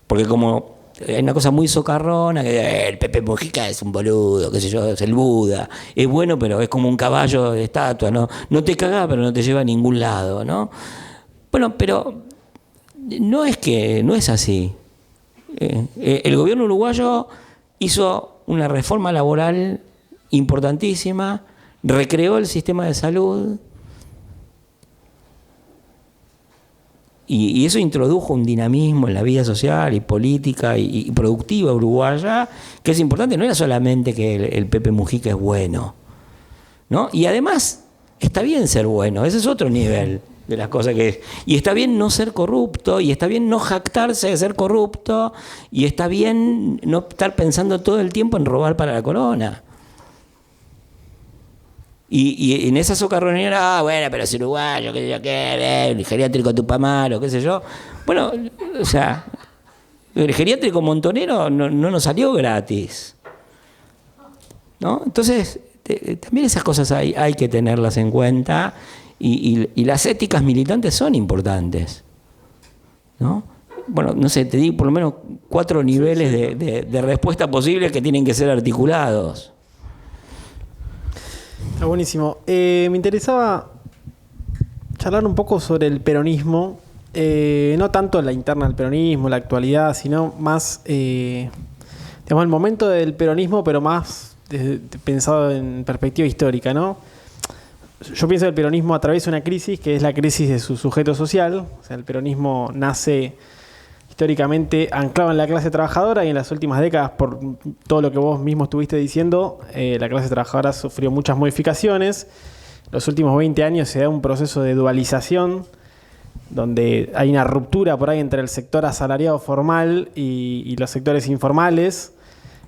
Porque como hay una cosa muy socarrona, que el Pepe Mujica es un boludo, qué sé yo, es el Buda, es bueno, pero es como un caballo de estatua, no te caga, pero no te lleva a ningún lado, ¿no? Bueno, pero no es así. El gobierno uruguayo hizo una reforma laboral importantísima, recreó el sistema de salud, y eso introdujo un dinamismo en la vida social y política y productiva uruguaya, que es importante. No era solamente que el Pepe Mujica es bueno, ¿no? Y además está bien ser bueno, ese es otro nivel. de las cosas que... Y está bien no ser corrupto, y está bien no jactarse de ser corrupto, y está bien no estar pensando todo el tiempo en robar para la corona. Y en esa socarronera, bueno, pero es uruguayo, qué sé yo, qué, el geriátrico Tupamaro, qué sé yo. Bueno, o sea, el geriátrico Montonero no nos salió gratis, ¿no? Entonces, también esas cosas hay que tenerlas en cuenta, y las éticas militantes son importantes, ¿no? Bueno, no sé, te di por lo menos 4 niveles de respuesta posibles que tienen que ser articulados. Está buenísimo. Me interesaba charlar un poco sobre el peronismo, no tanto la interna del peronismo, la actualidad, sino más, digamos, el momento del peronismo, pero más pensado en perspectiva histórica, ¿no? Yo pienso que el peronismo atraviesa una crisis, que es la crisis de su sujeto social. O sea, el peronismo nace históricamente anclado en la clase trabajadora, y en las últimas décadas, por todo lo que vos mismo estuviste diciendo, la clase trabajadora sufrió muchas modificaciones. En los últimos 20 años se da un proceso de dualización, donde hay una ruptura por ahí entre el sector asalariado formal y los sectores informales,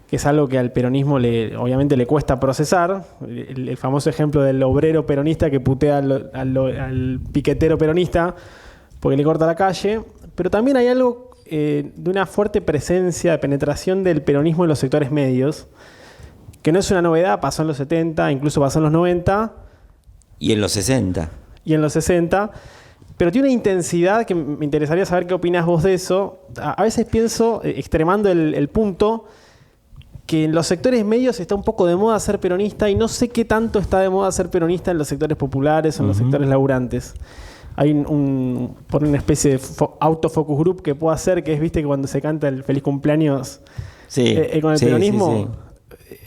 que es algo que al peronismo obviamente le cuesta procesar. El famoso ejemplo del obrero peronista que putea al piquetero peronista porque le corta la calle. Pero también hay algo de una fuerte presencia de penetración del peronismo en los sectores medios, que no es una novedad, pasó en los 70, incluso pasó en los 90. Y en los 60. Y en los 60. Pero tiene una intensidad que me interesaría saber qué opinás vos de eso. A veces pienso, extremando el punto, que en los sectores medios está un poco de moda ser peronista, y no sé qué tanto está de moda ser peronista en los sectores populares o en los sectores laburantes. Hay por una especie de autofocus group que puedo hacer, que es, viste, que cuando se canta el feliz cumpleaños con el peronismo.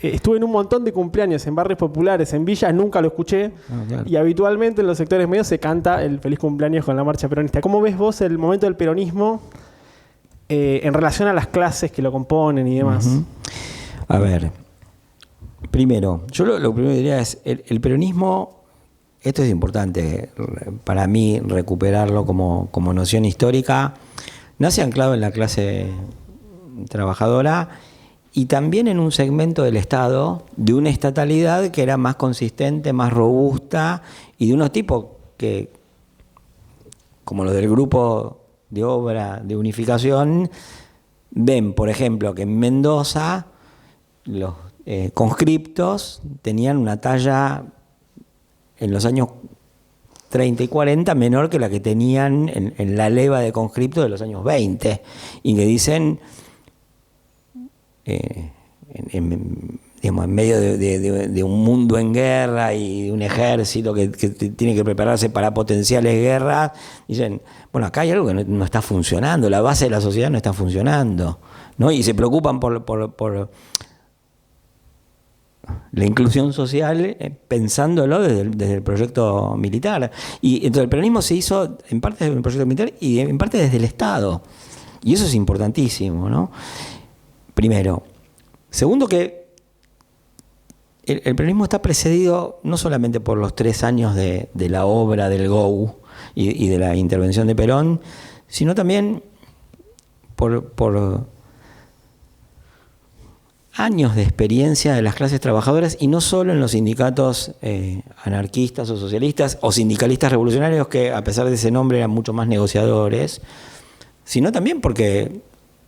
Estuve en un montón de cumpleaños en barrios populares, en villas, nunca lo escuché. Claro. Y habitualmente en los sectores medios se canta el feliz cumpleaños con la marcha peronista. ¿Cómo ves vos el momento del peronismo en relación a las clases que lo componen y demás? A ver, primero, yo lo primero que diría es, el peronismo, esto es importante para mí recuperarlo como noción histórica, nace anclado en la clase trabajadora y también en un segmento del Estado, de una estatalidad que era más consistente, más robusta, y de unos tipos que, como los del grupo de obra de unificación, ven, por ejemplo, que en Mendoza los conscriptos tenían una talla en los años 30 y 40 menor que la que tenían en la leva de conscriptos de los años 20, y que dicen, digamos, en medio de un mundo en guerra y de un ejército que tiene que prepararse para potenciales guerras, dicen, bueno, acá hay algo que no está funcionando, la base de la sociedad no está funcionando, ¿no? Y se preocupan por la inclusión social, pensándolo desde el proyecto militar. Y entonces el peronismo se hizo en parte desde el proyecto militar y en parte desde el Estado. Y eso es importantísimo, ¿no? Primero. Segundo, que el peronismo está precedido no solamente por los 3 años de la obra del GOU y de la intervención de Perón, sino también por años de experiencia de las clases trabajadoras, y no solo en los sindicatos anarquistas o socialistas o sindicalistas revolucionarios, que a pesar de ese nombre eran mucho más negociadores, sino también porque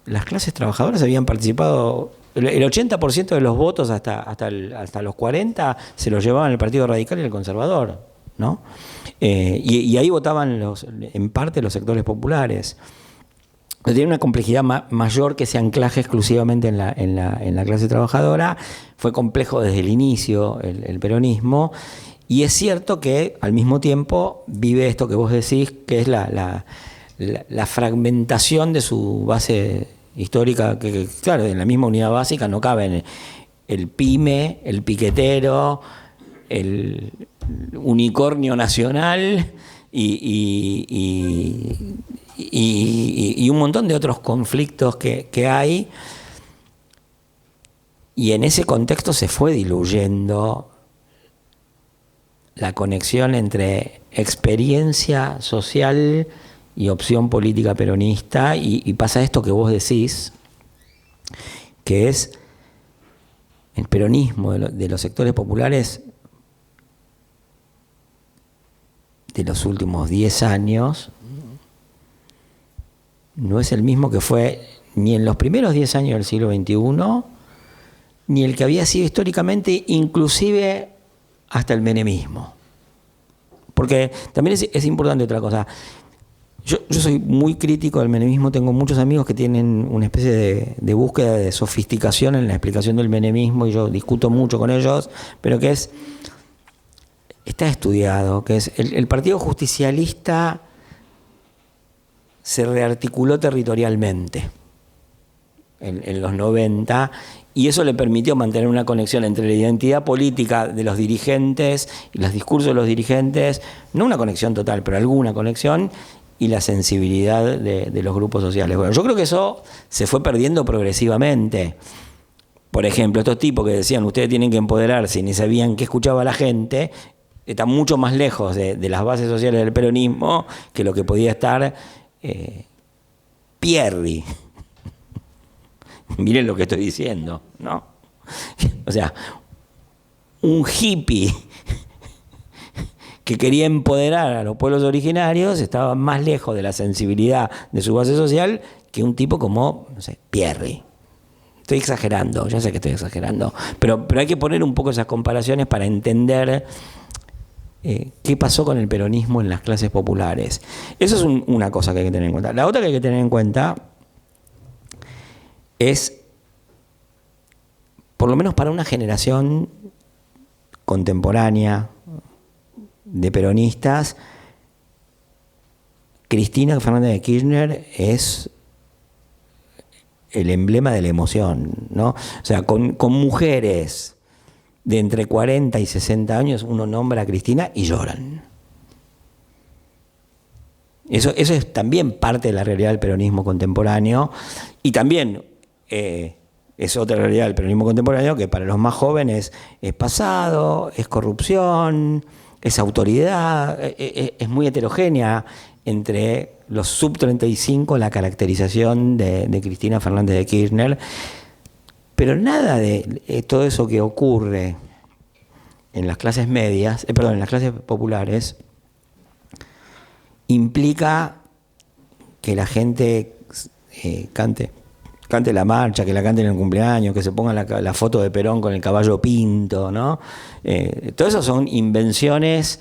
las clases trabajadoras habían participado, el 80% de los votos hasta los 40 se los llevaban el Partido Radical y el Conservador, ¿no? Y ahí votaban en parte los sectores populares. Tiene una complejidad mayor que ese anclaje exclusivamente en la clase trabajadora. Fue complejo desde el inicio el peronismo, y es cierto que al mismo tiempo vive esto que vos decís, que es la fragmentación de su base histórica, que claro, en la misma unidad básica no caben el pyme, el piquetero, el unicornio nacional y un montón de otros conflictos que hay, y en ese contexto se fue diluyendo la conexión entre experiencia social y opción política peronista, y pasa esto que vos decís, que es el peronismo de los sectores populares de los últimos 10 años, no es el mismo que fue ni en los primeros 10 años del siglo XXI, ni el que había sido históricamente, inclusive hasta el menemismo. Porque también es importante otra cosa. Yo soy muy crítico del menemismo, tengo muchos amigos que tienen una especie de búsqueda de sofisticación en la explicación del menemismo, y yo discuto mucho con ellos, pero que está estudiado, que es el Partido Justicialista se rearticuló territorialmente en los 90, y eso le permitió mantener una conexión entre la identidad política de los dirigentes y los discursos de los dirigentes, no una conexión total, pero alguna conexión, y la sensibilidad de los grupos sociales. Bueno, yo creo que eso se fue perdiendo progresivamente. Por ejemplo, estos tipos que decían ustedes tienen que empoderarse y ni sabían qué escuchaba la gente, están mucho más lejos de las bases sociales del peronismo que lo que podía estar Pierri. Miren lo que estoy diciendo, ¿no? O sea, un hippie que quería empoderar a los pueblos originarios estaba más lejos de la sensibilidad de su base social que un tipo como, no sé, Pierri. Estoy exagerando, ya sé que estoy exagerando, pero hay que poner un poco esas comparaciones para entender qué pasó con el peronismo en las clases populares. Eso es una cosa que hay que tener en cuenta. La otra que hay que tener en cuenta es, por lo menos para una generación contemporánea de peronistas, Cristina Fernández de Kirchner es el emblema de la emoción, ¿no? O sea, con mujeres de entre 40 y 60 años uno nombra a Cristina y lloran. Eso es también parte de la realidad del peronismo contemporáneo, y también es otra realidad del peronismo contemporáneo que para los más jóvenes es pasado, es corrupción, es autoridad, es muy heterogénea entre los sub-35 la caracterización de Cristina Fernández de Kirchner, pero nada de todo eso que ocurre en las clases medias, en las clases populares, implica que la gente cante la marcha, que la cante en el cumpleaños, que se ponga la foto de Perón con el caballo pinto, ¿no? Todo eso son invenciones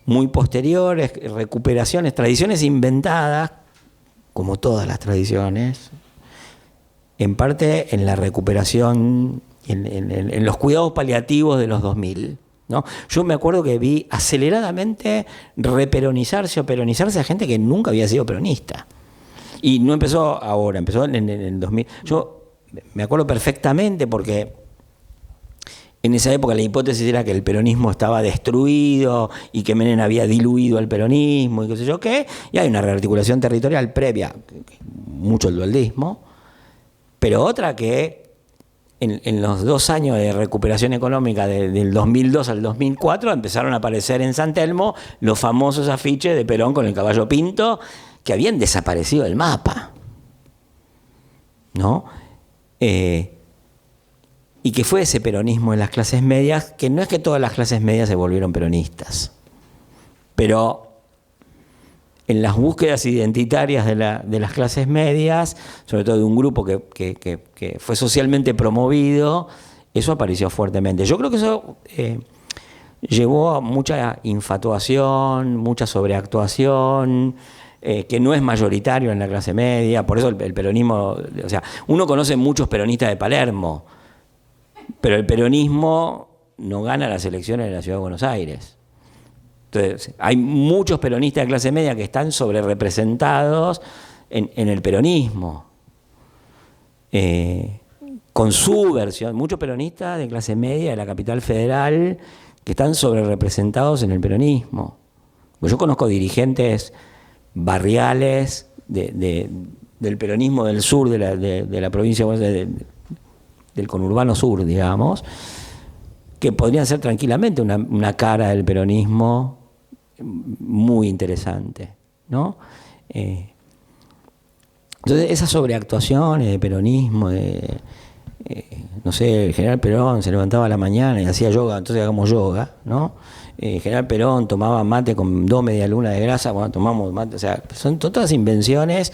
muy posteriores, recuperaciones, tradiciones inventadas, como todas las tradiciones, en parte en la recuperación, en los cuidados paliativos de los 2000, ¿no? Yo me acuerdo que vi aceleradamente reperonizarse o peronizarse a gente que nunca había sido peronista. Y no empezó ahora, empezó en el 2000. Yo me acuerdo perfectamente porque en esa época la hipótesis era que el peronismo estaba destruido y que Menem había diluido al peronismo y qué sé yo qué. Y hay una rearticulación territorial previa, mucho el dualdismo, pero otra que en los 2 años de recuperación económica del 2002 al 2004 empezaron a aparecer en San Telmo los famosos afiches de Perón con el caballo pinto, que habían desaparecido del mapa, ¿no? Y que fue ese peronismo en las clases medias, que no es que todas las clases medias se volvieron peronistas, pero en las búsquedas identitarias de las clases medias, sobre todo de un grupo que fue socialmente promovido, eso apareció fuertemente. Yo creo que eso llevó a mucha infatuación, mucha sobreactuación, que no es mayoritario en la clase media. Por eso el peronismo, o sea, uno conoce muchos peronistas de Palermo, pero el peronismo no gana las elecciones de la Ciudad de Buenos Aires. Entonces, hay muchos peronistas de clase media que están sobrerepresentados en el peronismo, con su versión. Muchos peronistas de clase media de la capital federal que están sobrerepresentados en el peronismo. Pues yo conozco dirigentes barriales del peronismo del sur de la provincia de Buenos Aires, del conurbano sur, digamos, que son peronistas de clase media, y que están sobrerepresentados en el peronismo. Yo conozco dirigentes barriales del peronismo del sur de la provincia de Buenos Aires, del conurbano sur, digamos, que son peronistas de clase media, y que están sobrerepresentados en el peronismo. Yo conozco dirigentes barriales del peronismo del sur de la provincia de Buenos Aires, que podrían ser tranquilamente una cara del peronismo muy interesante, ¿no? Entonces, esas sobreactuaciones de peronismo, no sé, el general Perón se levantaba a la mañana y hacía yoga, entonces hagamos yoga, ¿no? El general Perón tomaba mate con 2 medialunas de grasa, bueno, tomamos mate, o sea, son todas invenciones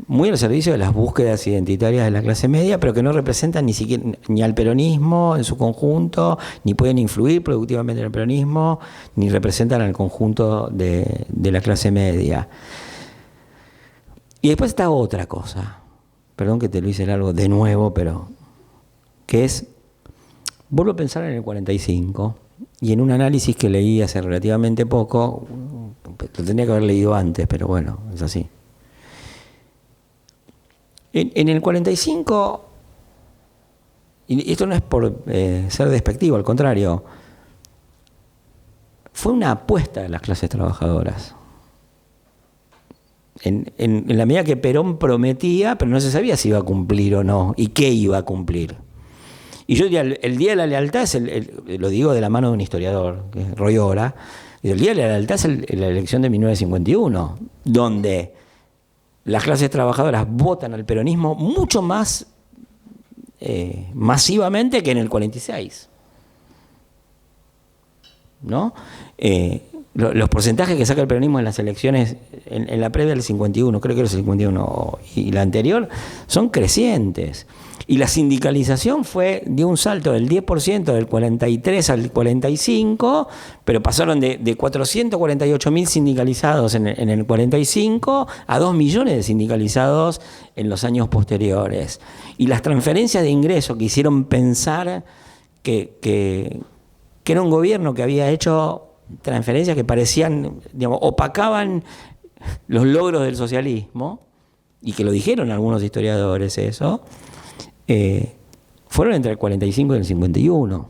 muy al servicio de las búsquedas identitarias de la clase media, pero que no representan ni siquiera ni al peronismo en su conjunto, ni pueden influir productivamente en el peronismo, ni representan al conjunto de la clase media. Y después está otra cosa, perdón que te lo hice largo de nuevo, pero que es, vuelvo a pensar en el 45 y en un análisis que leí hace relativamente poco, lo tenía que haber leído antes, pero bueno, es así. En el 45, y esto no es por ser despectivo, al contrario, fue una apuesta de las clases trabajadoras. En la medida que Perón prometía, pero no se sabía si iba a cumplir o no, y qué iba a cumplir. Y yo diría, el Día de la Lealtad, lo digo de la mano de un historiador, que es Roy Ora, el Día de la Lealtad es la elección de 1951, donde las clases trabajadoras votan al peronismo mucho más masivamente que en el 46. ¿No? Los porcentajes que saca el peronismo en las elecciones, en la previa del 51, creo que era el 51, y la anterior, son crecientes. Y la sindicalización dio un salto del 10% del 43 al 45, pero pasaron de 448.000 sindicalizados en el 45 a 2 millones de sindicalizados en los años posteriores. Y las transferencias de ingresos que hicieron pensar que era un gobierno que había hecho transferencias que parecían, digamos, opacaban los logros del socialismo, y que lo dijeron algunos historiadores eso, fueron entre el 45 y el 51.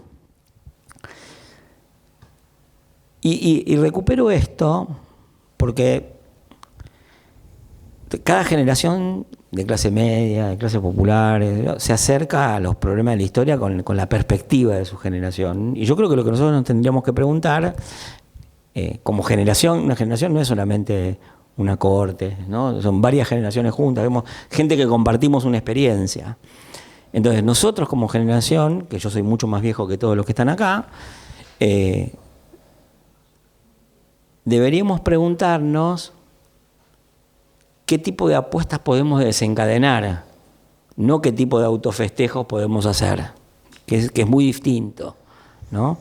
Y recupero esto porque cada generación de clase media, de clase popular, se acerca a los problemas de la historia con la perspectiva de su generación. Y yo creo que lo que nosotros nos tendríamos que preguntar, como generación, una generación no es solamente una cohorte, ¿no? Son varias generaciones juntas, vemos gente que compartimos una experiencia. Entonces nosotros como generación, que yo soy mucho más viejo que todos los que están acá, deberíamos preguntarnos qué tipo de apuestas podemos desencadenar, no qué tipo de autofestejos podemos hacer, que es muy distinto, ¿no?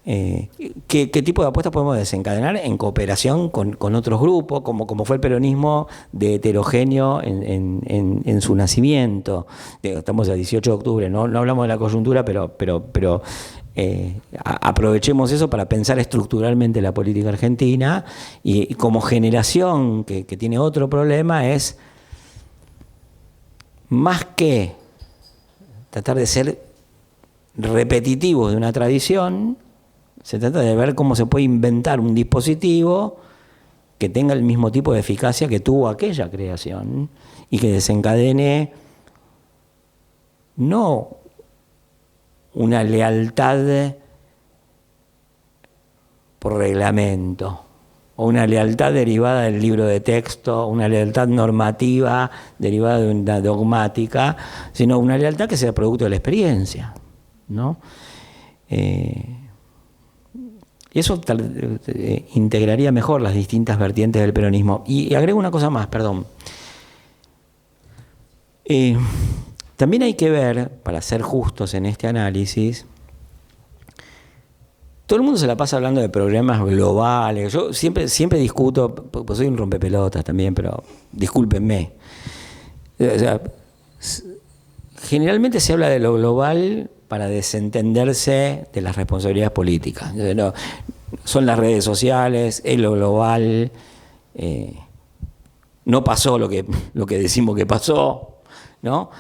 ¿Qué tipo de apuestas podemos desencadenar en cooperación con otros grupos, como fue el peronismo de heterogéneo en su nacimiento? Estamos el 18 de octubre, no hablamos de la coyuntura, pero aprovechemos eso para pensar estructuralmente la política argentina, y como generación que tiene otro problema es, más que tratar de ser repetitivos de una tradición, se trata de ver cómo se puede inventar un dispositivo que tenga el mismo tipo de eficacia que tuvo aquella creación y que desencadene no una lealtad por reglamento, o una lealtad derivada del libro de texto, una lealtad normativa derivada de una dogmática, sino una lealtad que sea producto de la experiencia, ¿no? Y eso integraría mejor las distintas vertientes del peronismo. Y agrego una cosa más, perdón. También hay que ver, para ser justos en este análisis, todo el mundo se la pasa hablando de problemas globales. Yo siempre discuto, pues soy un rompepelotas también, pero discúlpenme. O sea, generalmente se habla de lo global para desentenderse de las responsabilidades políticas. No, son las redes sociales, es lo global, no pasó lo que decimos que pasó, ¿no?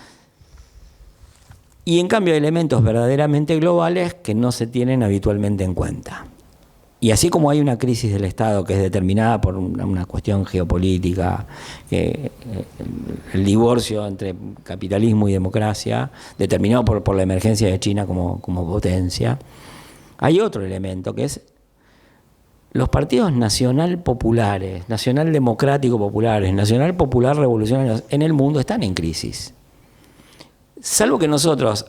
Y en cambio hay elementos verdaderamente globales que no se tienen habitualmente en cuenta. Y así como hay una crisis del Estado que es determinada por una cuestión geopolítica, el divorcio entre capitalismo y democracia, determinado por la emergencia de China como potencia, hay otro elemento que es los partidos nacional populares, nacional democrático populares, nacional popular revolucionarios en el mundo están en crisis. Salvo que nosotros,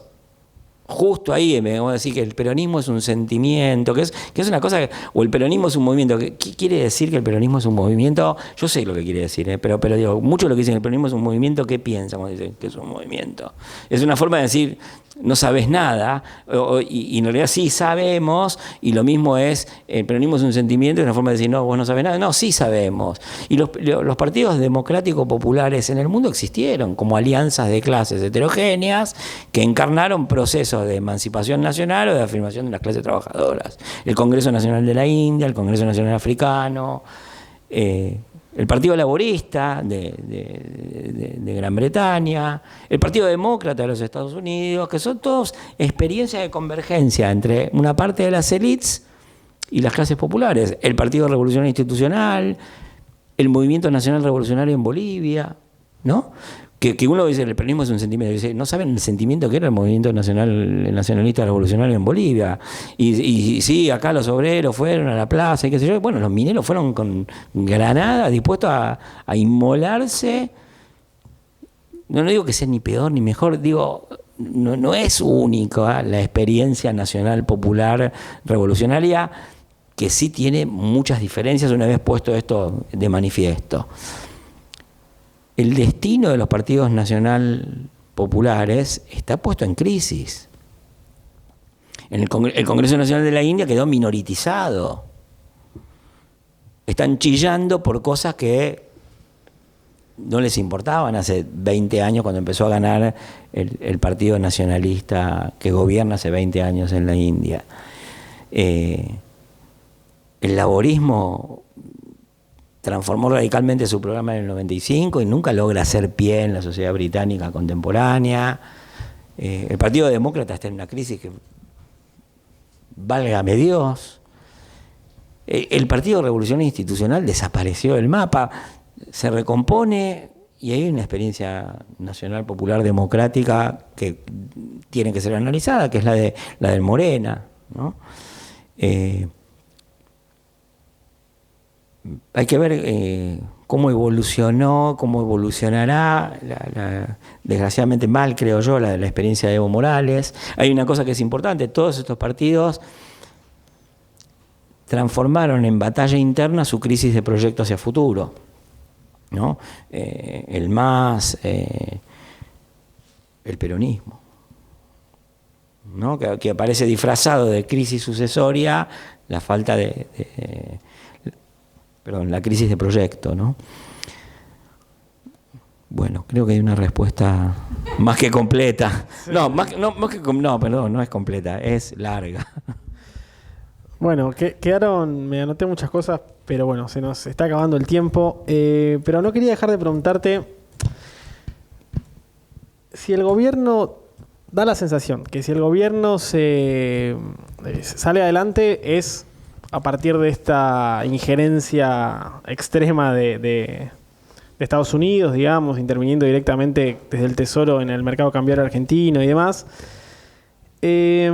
justo ahí, vamos a decir que el peronismo es un sentimiento, que es una cosa, o el peronismo es un movimiento. ¿Qué quiere decir que el peronismo es un movimiento? Yo sé lo que quiere decir, pero digo, mucho lo que dicen que el peronismo es un movimiento, ¿qué piensan cuando dicen que es un movimiento? Es una forma de decir, no sabes nada, y en realidad sí sabemos, y lo mismo es, el peronismo es un sentimiento, es una forma de decir, no, vos no sabés nada, no, sí sabemos. Y los partidos democráticos populares en el mundo existieron como alianzas de clases heterogéneas que encarnaron procesos de emancipación nacional o de afirmación de las clases trabajadoras. El Congreso Nacional de la India, el Congreso Nacional Africano, el Partido Laborista de Gran Bretaña, el Partido Demócrata de los Estados Unidos, que son todos experiencias de convergencia entre una parte de las élites y las clases populares. El Partido Revolucionario Institucional, el Movimiento Nacional Revolucionario en Bolivia, ¿no? Que uno dice el peronismo es un sentimiento, dice, no saben el sentimiento que era el movimiento nacionalista revolucionario en Bolivia, y sí, acá los obreros fueron a la plaza y qué sé yo, bueno, los mineros fueron con granadas dispuestos a inmolarse. No digo que sea ni peor ni mejor, digo, no es única la experiencia nacional popular revolucionaria, que sí tiene muchas diferencias una vez puesto esto de manifiesto. El destino de los partidos nacional populares está puesto en crisis. El Congreso Nacional de la India quedó minoritizado. Están chillando por cosas que no les importaban hace 20 años cuando empezó a ganar el partido nacionalista que gobierna hace 20 años en la India. El laborismo transformó radicalmente su programa en el 95 y nunca logra hacer pie en la sociedad británica contemporánea. El Partido Demócrata está en una crisis que, válgame Dios. El Partido Revolucionario Institucional desapareció del mapa, se recompone y hay una experiencia nacional popular democrática que tiene que ser analizada, que es la del Morena, ¿no? Hay que ver cómo evolucionó, cómo evolucionará, desgraciadamente mal, creo yo, la experiencia de Evo Morales. Hay una cosa que es importante, todos estos partidos transformaron en batalla interna su crisis de proyecto hacia futuro, ¿no? El MAS, el peronismo, ¿no? Que aparece disfrazado de crisis sucesoria, la falta la crisis de proyecto, ¿no? Bueno, creo que hay una respuesta más que completa. Sí. No, perdón, no es completa, es larga. Bueno, me anoté muchas cosas, pero bueno, se nos está acabando el tiempo. Pero no quería dejar de preguntarte si el gobierno, da la sensación que si el gobierno sale adelante es a partir de esta injerencia extrema de Estados Unidos, digamos, interviniendo directamente desde el Tesoro en el mercado cambiario argentino y demás. Y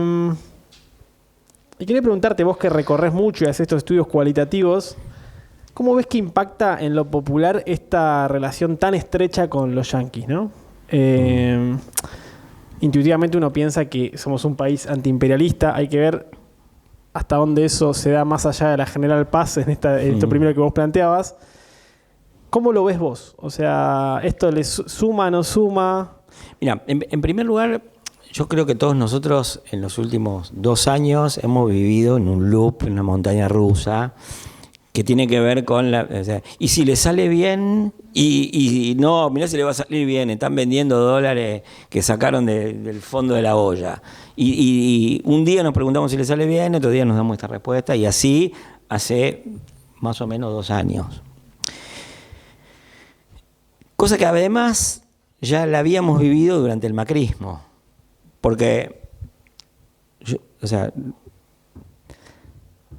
quería preguntarte, vos que recorres mucho y haces estos estudios cualitativos, ¿cómo ves que impacta en lo popular esta relación tan estrecha con los yanquis, ¿no? Intuitivamente uno piensa que somos un país antiimperialista, hay que ver hasta dónde eso se da más allá de la General Paz en esto primero que vos planteabas. ¿Cómo lo ves vos? O sea, ¿esto le suma, no suma? Mira, en primer lugar, yo creo que todos nosotros en los últimos 2 años hemos vivido en un loop, en una montaña rusa, que tiene que ver con y si le sale bien, y no, mirá si le va a salir bien, están vendiendo dólares que sacaron del fondo de la olla. Y un día nos preguntamos si le sale bien, otro día nos damos esta respuesta, y así hace más o menos 2 años. Cosa que además ya la habíamos vivido durante el macrismo, porque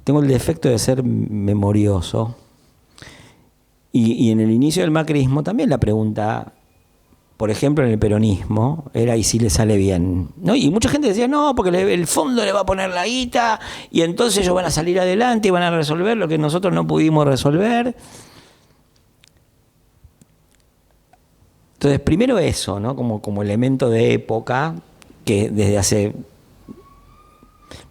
tengo el defecto de ser memorioso. Y en el inicio del macrismo también la pregunta, por ejemplo, en el peronismo, era ¿y si le sale bien? ¿No? Y mucha gente decía, no, porque el fondo le va a poner la guita y entonces ellos van a salir adelante y van a resolver lo que nosotros no pudimos resolver. Entonces, primero eso, ¿no? Como elemento de época, que desde hace...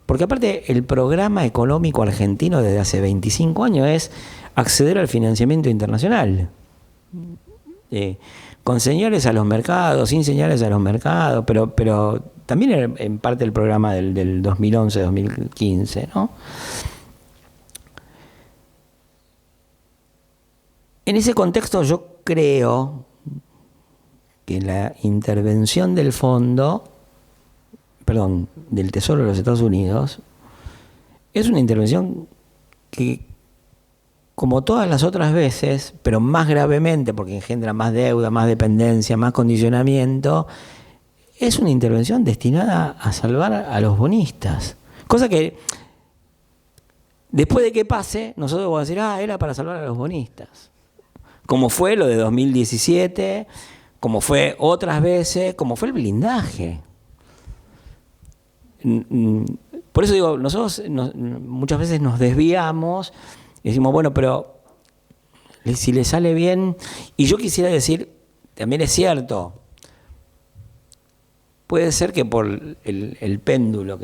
Porque aparte, el programa económico argentino desde hace 25 años es acceder al financiamiento internacional. Con señales a los mercados, sin señales a los mercados, pero también en parte el programa del 2011-2015, ¿no? En ese contexto yo creo que la intervención del del Tesoro de los Estados Unidos, es una intervención que, como todas las otras veces, pero más gravemente porque engendra más deuda, más dependencia, más condicionamiento, es una intervención destinada a salvar a los bonistas. Cosa que después de que pase, nosotros vamos a decir, era para salvar a los bonistas. Como fue lo de 2017, como fue otras veces, como fue el blindaje. Por eso digo, nosotros muchas veces nos desviamos y decimos, bueno, pero si le sale bien, y yo quisiera decir, también es cierto, puede ser que por el péndulo,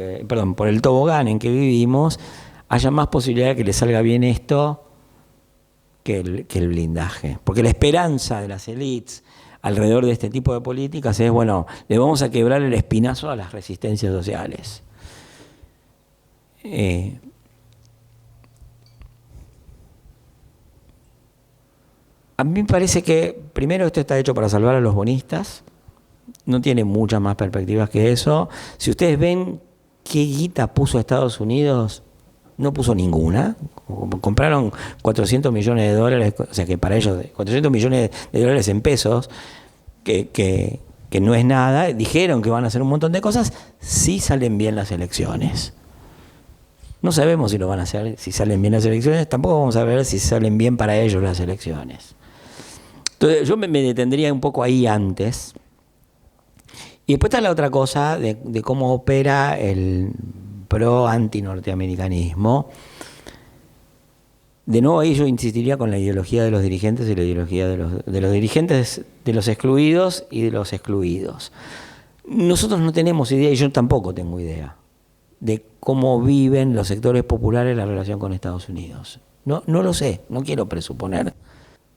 por el tobogán en que vivimos, haya más posibilidad de que le salga bien esto que el blindaje. Porque la esperanza de las élites alrededor de este tipo de políticas es, bueno, le vamos a quebrar el espinazo a las resistencias sociales. A mí me parece que, primero, esto está hecho para salvar a los bonistas, no tiene muchas más perspectivas que eso. Si ustedes ven qué guita puso Estados Unidos, no puso ninguna. Compraron 400 millones de dólares, o sea que para ellos 400 millones de dólares en pesos, que no es nada. Dijeron que van a hacer un montón de cosas si salen bien las elecciones. No sabemos si lo van a hacer, si salen bien las elecciones, tampoco vamos a ver si salen bien para ellos las elecciones. Entonces yo me detendría un poco ahí antes. Y después está la otra cosa de cómo opera el pro-antinorteamericanismo. De nuevo ahí yo insistiría con la ideología de los dirigentes y la ideología de los dirigentes, de los excluidos y de los excluidos. Nosotros no tenemos idea, y yo tampoco tengo idea, de cómo viven los sectores populares la relación con Estados Unidos. No lo sé, no quiero presuponer.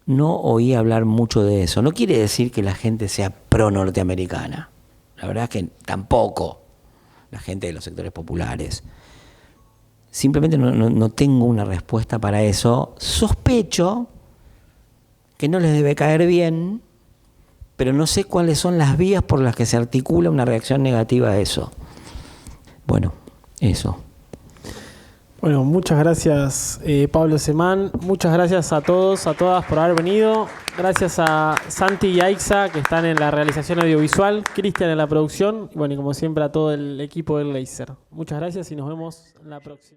No oí hablar mucho de eso. No quiere decir que la gente sea pro-norteamericana. La verdad es que tampoco la gente de los sectores populares. Simplemente no tengo una respuesta para eso. Sospecho que no les debe caer bien, pero no sé cuáles son las vías por las que se articula una reacción negativa a eso. Bueno, eso. Bueno, muchas gracias Pablo Semán, muchas gracias a todos, a todas por haber venido. Gracias a Santi y Aixa que están en la realización audiovisual, Cristian en la producción, y bueno, y como siempre a todo el equipo del Laser. Muchas gracias y nos vemos en la próxima.